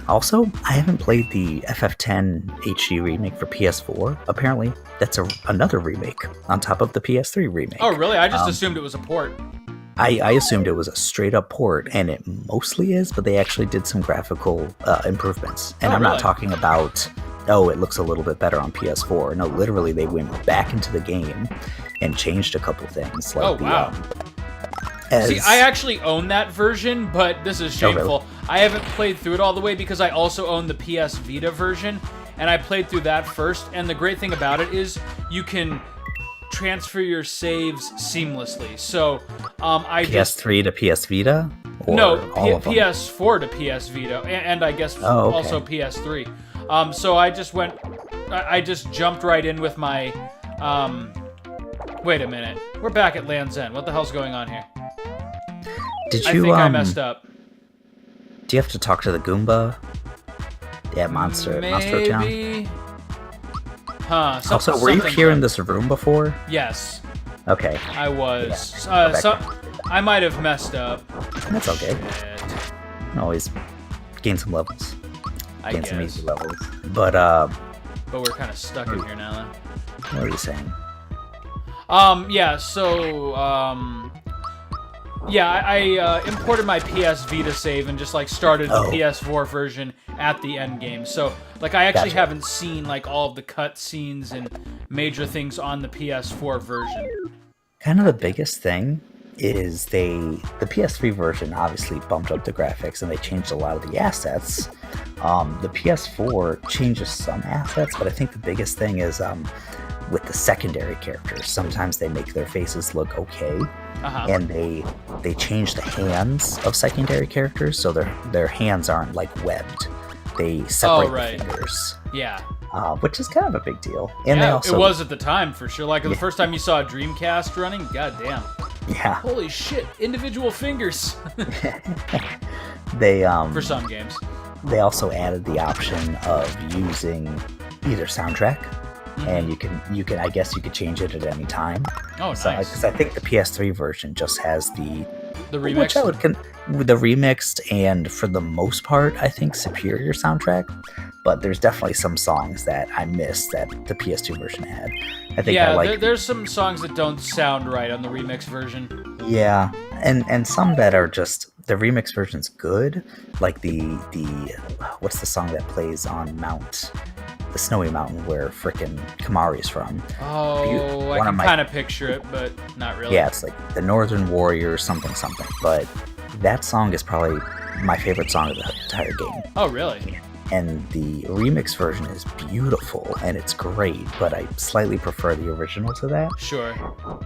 Also, I haven't played the FF10 HD remake for PS4. Apparently, that's another remake on top of the PS3 remake. Oh, really? I just assumed it was a port. I assumed it was a straight-up port, and it mostly is, but they actually did some graphical improvements. And I'm not talking about, it looks a little bit better on PS4. No, literally, they went back into the game and changed a couple things. Like wow. See, I actually own that version, but this is shameful. Oh, really? I haven't played through it all the way because I also own the PS Vita version, and I played through that first. And the great thing about it is you can transfer your saves seamlessly. So PS3 to PS Vita? Or no, PS4 to PS Vita, and I guess also PS3. So I just jumped right in with my wait a minute. We're back at Land's End. What the hell's going on here? I think I messed up. Do you have to talk to the Goomba Yeah, Monster Town. Maybe. Huh. Also, were you here in this room before? Yes. Okay. I was. Yeah. I might have messed up. That's okay. Shit. You can always gain some levels. I Gain guess. some easy levels. But But we're kind of stuck in here now, then. what are you saying? Yeah, so, yeah, I imported my PS Vita save and just, like, started the PS4 version at the end game. So, like, I actually haven't seen, like, all of the cutscenes and major things on the PS4 version. Kind of the biggest thing is the PS3 version obviously bumped up the graphics and they changed a lot of the assets. The PS4 changes some assets, but I think the biggest thing is with the secondary characters. Sometimes they make their faces look okay, and they change the hands of secondary characters, so their hands aren't like webbed. They separate the fingers. Yeah. Which is kind of a big deal. And yeah, they also, it was at the time for sure. Like the first time you saw a Dreamcast running, goddamn. Yeah. Holy shit! Individual fingers. They for some games. They also added the option of using either soundtrack, and you can I guess you could change it at any time. Oh, so, nice. Because I think the PS3 version just has the remix. Which I would the remixed and for the most part I think superior soundtrack. But there's definitely some songs that I missed that the PS2 version had. I think there's some songs that don't sound right on the remix version. Yeah, and some that are just the remix version's good, like the what's the song that plays on the Snowy Mountain where frickin' Kamari's from? Oh, I can kind of picture it, but not really. Yeah, it's like the Northern Warrior something. But that song is probably my favorite song of the entire game. Oh, really? And the remix version is beautiful and it's great, but I slightly prefer the original to that. Sure.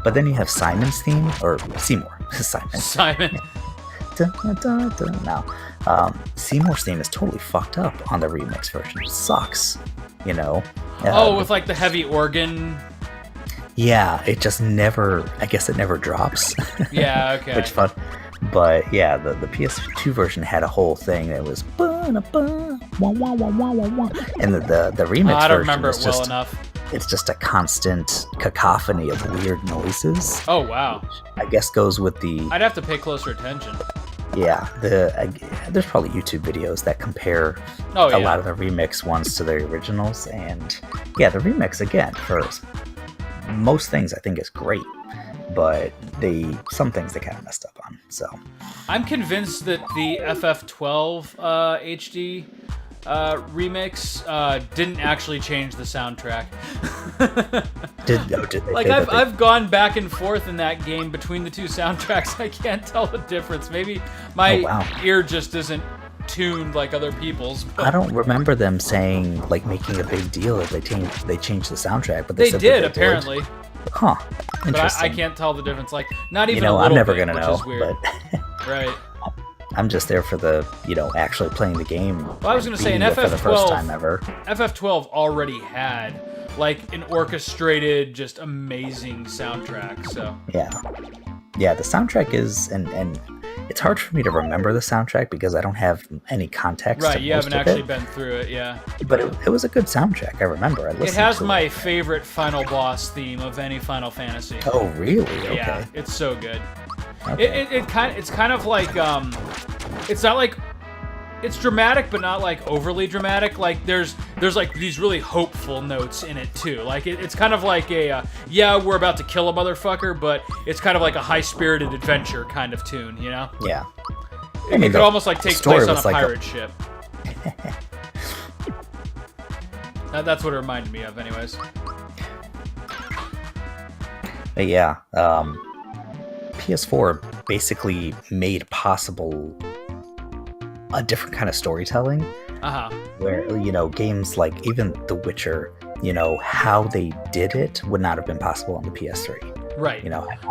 But then you have Simon's theme, or Seymour. Simon. Now, Seymour's theme is totally fucked up on the remix version. It sucks, you know? With like the heavy organ. Yeah, it just never, I guess it never drops. Yeah, okay. Which fun. But yeah, the PS2 version had a whole thing that was and the remix I don't version remember is it well enough. It's just a constant cacophony of weird noises. Oh wow! I guess goes with the. I'd have to pay closer attention. Yeah, there's probably YouTube videos that compare a lot of the remix ones to the originals, and yeah, the remix again for most things I think is great. But some things they kind of messed up on. So I'm convinced that the FF12 HD remix didn't actually change the soundtrack. Did they? Like I've gone back and forth in that game between the two soundtracks. I can't tell the difference. Maybe my ear just isn't tuned like other people's. But I don't remember them saying like making a big deal that they changed the soundtrack, but they did apparently. Huh. But I can't tell the difference. Like, not even I'm never gonna know. Is weird. But right. I'm just there for the, actually playing the game. Well, I was gonna say, in FF12, for the first time ever. FF12 already had like an orchestrated, just amazing soundtrack. So yeah, the soundtrack is, and it's hard for me to remember the soundtrack because I don't have any context. Right, you haven't actually been through it, yeah. But it was a good soundtrack. I remember. It has my favorite final boss theme of any Final Fantasy. Oh, really? Okay. Yeah, it's so good. Okay. It's kind of like it's not like it's dramatic, but not like overly dramatic. Like there's like these really hopeful notes in it too. Like it's kind of like a we're about to kill a motherfucker, but it's kind of like a high-spirited adventure kind of tune, you know? Yeah. It could almost like take place on a pirate ship. That's what it reminded me of, anyways. But yeah, PS4 basically made possible a different kind of storytelling. Where, games like even The Witcher, how they did it would not have been possible on the PS3. Right. I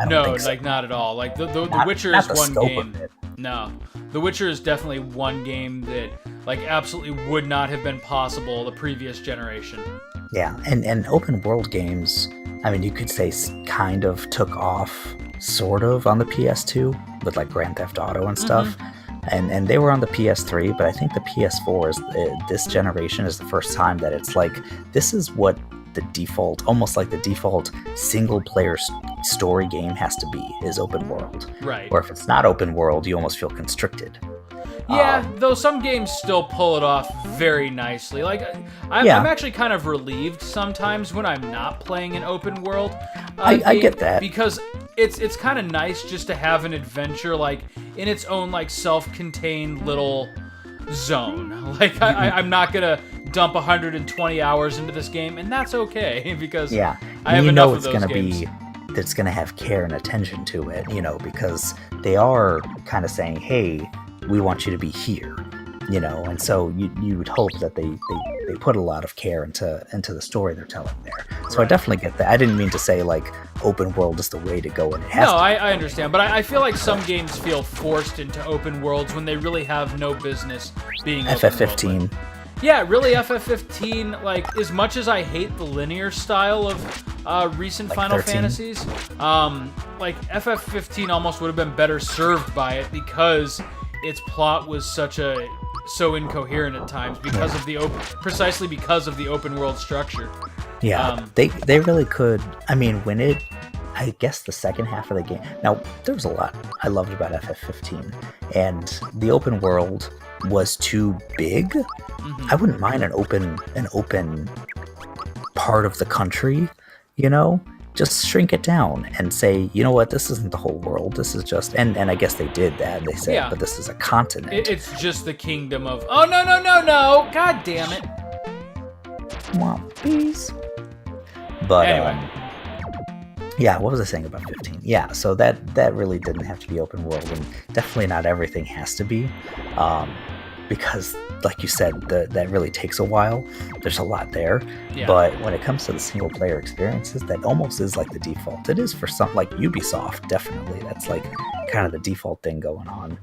don't think so. Like not at all. Like The Witcher is one game. No. The Witcher is definitely one game that like absolutely would not have been possible the previous generation. Yeah, and open world games, I mean, you could say kind of took off sort of on the PS2 with like Grand Theft Auto and stuff. and they were on the PS3, but I think the PS4 is this generation is the first time that it's like this is what the default, almost like the default single player story game has to be, is open world. Right. Or if it's not open world, you almost feel constricted. Yeah, though some games still pull it off very nicely. Like, I'm actually kind of relieved sometimes when I'm not playing an open world. I get that, because it's kind of nice just to have an adventure like in its own like self-contained little zone. Like, I'm not gonna dump 120 hours into this game, and that's okay because I have enough of those games. That's gonna have care and attention to it, because they are kind of saying, hey, we want you to be here, and so you would hope that they put a lot of care into the story they're telling there. So I definitely get that. I didn't mean to say like open world is the way to go, and it has to. I understand, but I feel like some games feel forced into open worlds when they really have no business being FF15. Yeah, really, FF15, like, as much as I hate the linear style of recent like Final 13. Fantasies, like, FF15 almost would have been better served by it because its plot was so incoherent at times because of precisely because of the open world structure. Yeah, they really could. I mean, I guess the second half of the game. Now, there was a lot I loved about FF15, and the open world was too big. Mm-hmm. I wouldn't mind an open part of the country, just shrink it down and say, you know what, this isn't the whole world. This is just, and I guess they did that. They said, but this is a continent. It's just the kingdom of, oh, no. God damn it. Come peace. But, anyway. What was I saying about 15? Yeah, so that really didn't have to be open world, and definitely not everything has to be, because, like you said, that really takes a while. There's a lot there, but when it comes to the single player experiences, that almost is like the default. It is for some, like Ubisoft, definitely. That's like kind of the default thing going on.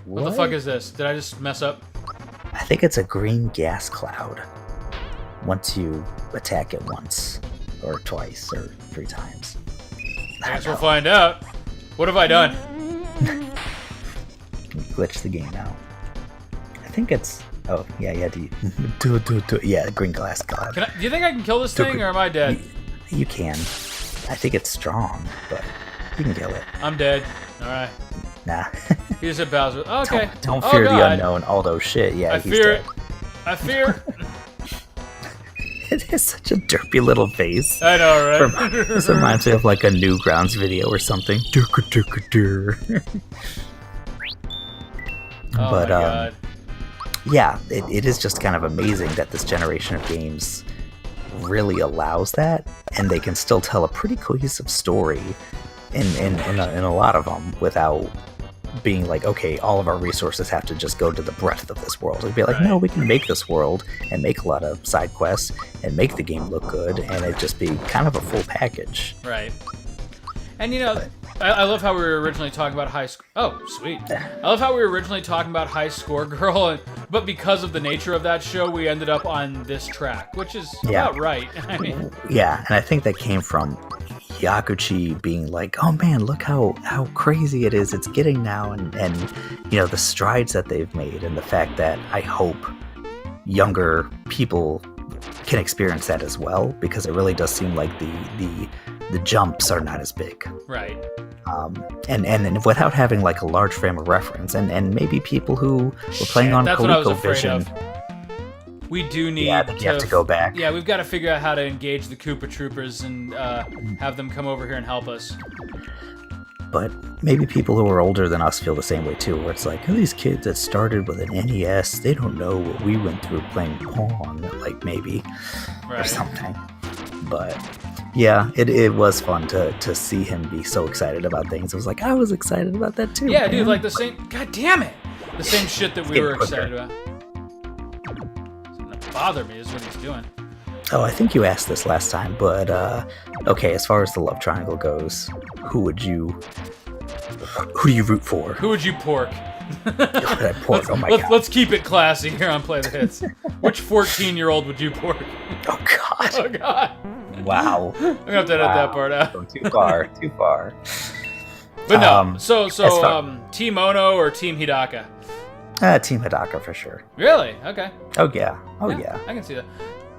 What the fuck is this? Did I just mess up? I think it's a green gas cloud. Once you attack it once, or twice, or 3 times. I guess we'll find out. What have I done? Glitch the game out. I think it's... Oh, yeah, yeah, green glass cloud. Do you think I can kill this thing, or am I dead? You can. I think it's strong, but you can kill it. I'm dead. Alright. Nah. He just hit Bowser. Okay. Don't fear the unknown, although shit, he's dead. I fear it. It has such a derpy little face. I know, right? This reminds me of like a Newgrounds video or something. My God. Yeah, it is just kind of amazing that this generation of games really allows that, and they can still tell a pretty cohesive story in a lot of them without being like, okay, all of our resources have to just go to the breadth of this world. It'd be like, no, we can make this world and make a lot of side quests and make the game look good, and it'd just be kind of a full package. Right. And I love how we were originally talking about Oh, sweet. I love how we were originally talking about High Score Girl, but because of the nature of that show, we ended up on this track, which is about right. I mean, yeah, and I think that came from Yakuchi being like, oh man, look how crazy it is, it's getting now, and the strides that they've made, and the fact that I hope younger people can experience that as well, because it really does seem like the jumps are not as big. Right. And without having like a large frame of reference, and maybe people who were playing on ColecoVision. We do need you have to go back. Yeah, we've got to figure out how to engage the Koopa Troopers and have them come over here and help us. But maybe people who are older than us feel the same way too, where it's like, oh, these kids that started with an NES, they don't know what we went through playing Pong, like maybe, or something. But yeah, it was fun to see him be so excited about things. It was like, I was excited about that too. Yeah, man. dude, like the same, god damn it! The same shit that we were excited about. Bother me is what he's doing. Oh, I think you asked this last time, but okay, as far as the love triangle goes, who do you root for? Who would you pork? God. Let's keep it classy here on Play the Hits. Which 14-year-old would you pork? Oh God. Oh God. Wow. I'm gonna have to edit that part out. Too far. But no, Team Ono or Team Hidaka? Team Hidaka for sure. Really? Okay. Oh yeah. Yeah. I can see that.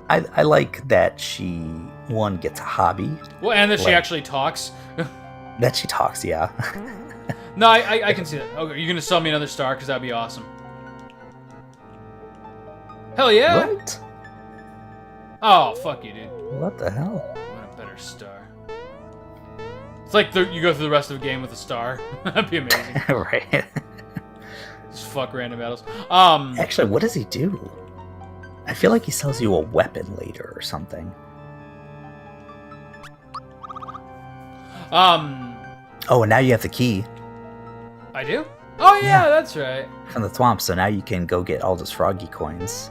I like that she, one, gets a hobby. Well, and that she actually talks. That she talks, yeah. No, I can see that. Okay, you're gonna sell me another star because that'd be awesome. Hell yeah! What? Oh, fuck you, dude. What the hell? I want a better star. It's like you go through the rest of the game with a star. That'd be amazing. Right. Just fuck random battles. Actually, what does he do? I feel like he sells you a weapon later or something. Oh, and now you have the key. I do? Oh yeah, that's right. From the swamp, so now you can go get all those froggy coins.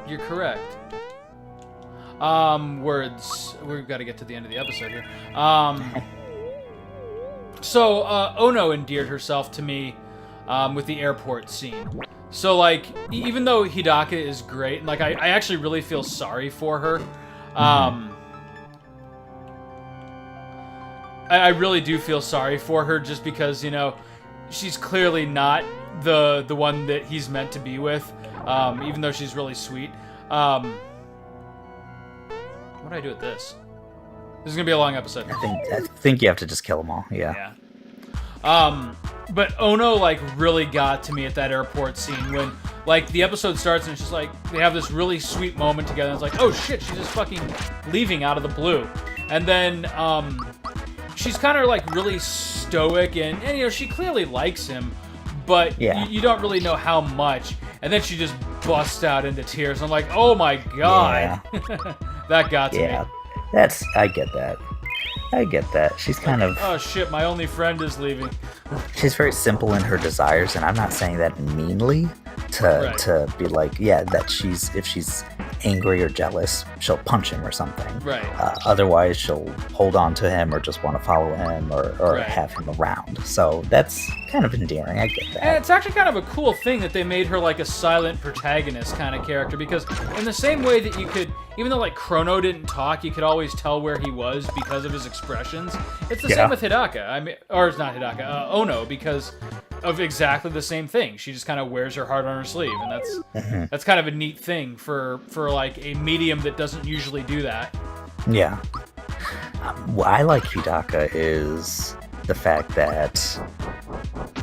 You're correct. Words. We've got to get to the end of the episode here. So Ono endeared herself to me with the airport scene. So, like, even though Hidaka is great, like, I actually really feel sorry for her. I really do feel sorry for her just because, you know, she's clearly not the one that he's meant to be with, even though she's really sweet. What do I do with this? This is going to be a long episode. I think you have to just kill them all, yeah. But Ono, like, really got to me at that airport scene when, like, the episode starts and it's just like, they have this really sweet moment together and it's like, oh shit, she's just fucking leaving out of the blue. And then, she's kind of, like, really stoic and, you know, she clearly likes him, but you don't really know how much. And then she just busts out into tears. I'm like, oh my god. Yeah. That got to me. I get that. I get that. She's kind of... Oh shit, my only friend is leaving. She's very simple in her desires, and I'm not saying that meanly to be like, yeah, that if she's angry or jealous, she'll punch him or something. Right. Otherwise, she'll hold on to him or just want to follow him or have him around. So that's kind of endearing. I get that. And it's actually kind of a cool thing that they made her like a silent protagonist kind of character, because in the same way that you could, even though like Chrono didn't talk, you could always tell where he was because of his expressions. It's the same with Hidaka. I mean, or it's not Hidaka, Ono, because of exactly the same thing. She just kind of wears her heart on her sleeve, and that's kind of a neat thing for like a medium that doesn't usually do that. Yeah. What I like Hidaka is the fact that,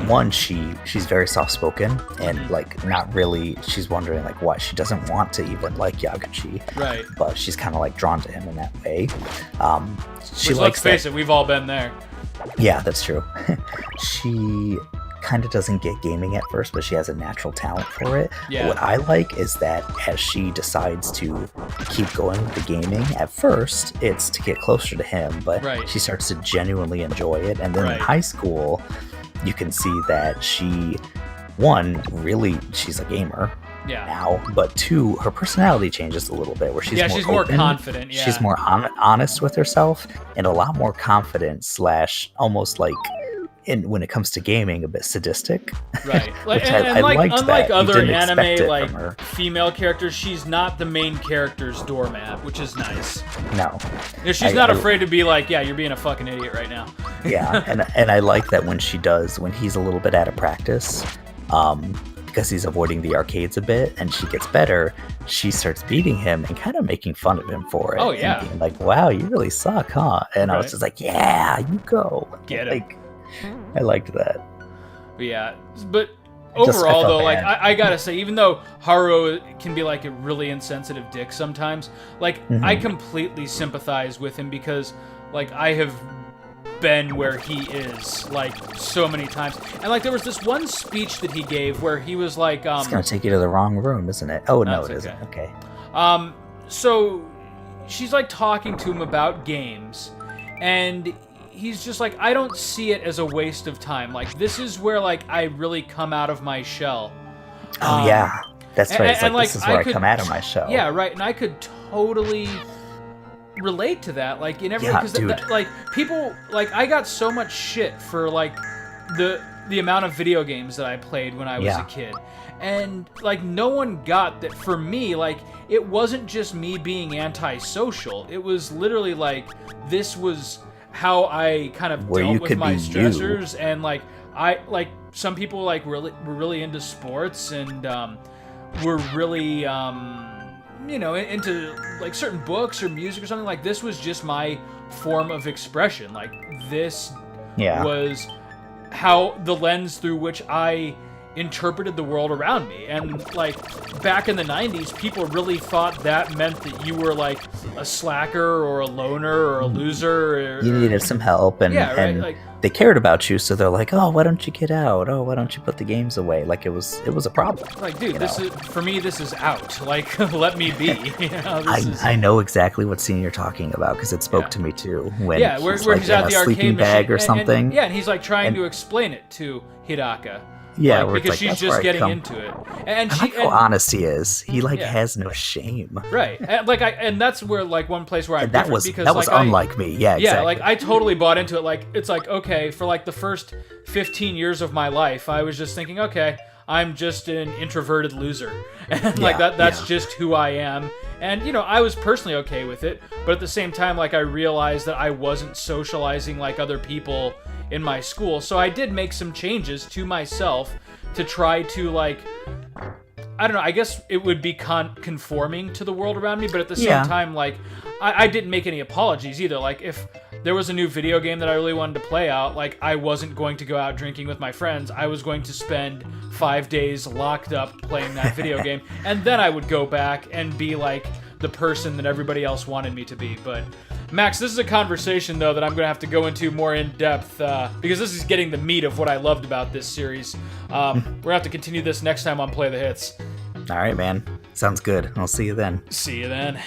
one, she's very soft-spoken and like not really, she's wondering like why she doesn't want to even like Yaguchi, right? But she's kind of like drawn to him in that way. She Which, let's face it, we've all been there. Yeah, that's true. She kind of doesn't get gaming at first, but she has a natural talent for it. Yeah. What I like is that as she decides to keep going with the gaming, at first it's to get closer to him, but she starts to genuinely enjoy it. And then in high school, you can see that she, one, really, she's a gamer now, but two, her personality changes a little bit, where she's more confident. Yeah. She's more honest with herself and a lot more confident / almost like, when it comes to gaming, a bit sadistic. Right. Like, and like, unlike other anime like female characters, she's not the main character's doormat, which is nice. No. She's not afraid to be like, yeah, you're being a fucking idiot right now. Yeah, and I like that when he's a little bit out of practice, because he's avoiding the arcades a bit, and she gets better, she starts beating him and kind of making fun of him for it. Oh, yeah. And being like, wow, you really suck, huh? And I was just like, yeah, you go. Get him. Like, I liked that. Yeah, but overall, though, like, I gotta say, even though Haru can be like a really insensitive dick sometimes, like, I completely sympathize with him because, like, I have been where he is, like, so many times. And, like, there was this one speech that he gave where he was like, it's gonna take you to the wrong room, isn't it? Oh, no, it isn't. Okay. So she's, like, talking to him about games, and he's just like, I don't see it as a waste of time. Like, this is where, like, I really come out of my shell. Oh, yeah. That's right. It's like, this is where I come out of my shell. Yeah, right. And I could totally relate to that. Like, in every... because, like, people... Like, I got so much shit for, like, the amount of video games that I played when I was a kid. And, like, no one got that for me. Like, it wasn't just me being antisocial. It was literally, like, this was... how I kind of Where you dealt with could my be stressors, and like some people like were really into sports and were really into like certain books or music or something. Like this was just my form of expression. Like this was how the lens through which I interpreted the world around me. And like back in the 90s, people really thought that meant that you were like a slacker or a loner or a loser, or, you needed some help, and like, they cared about you, so they're like, oh, why don't you get out? Oh, why don't you put the games away? Like it was a problem. Like, dude, this is, for me, this is out. Like, let me be. I know exactly what scene you're talking about, because it spoke to me too. When where like he's at the sleeping arcade bag machine or something. and he's like trying to explain it to Hidaka. Yeah, like, because she's just getting into it, and I like how honest he is. He has no shame. Right, and that's where like one place where I'm that was unlike me. Yeah, exactly. Yeah, like I totally bought into it. Like it's like, okay, for like the first 15 years of my life, I was just thinking, okay, I'm just an introverted loser, and like that's just who I am. And I was personally okay with it, but at the same time, like I realized that I wasn't socializing like other people in my school, so I did make some changes to myself to try to, like, I don't know, I guess it would be conforming to the world around me, but at the same time, like, I didn't make any apologies either. Like, if there was a new video game that I really wanted to play out, like, I wasn't going to go out drinking with my friends. I was going to spend 5 days locked up playing that video game, and then I would go back and be, like, the person that everybody else wanted me to be. But Max, this is a conversation, though, that I'm going to have to go into more in depth, because this is getting the meat of what I loved about this series. We're going to have to continue this next time on Play the Hits. All right, man. Sounds good. I'll see you then. See you then.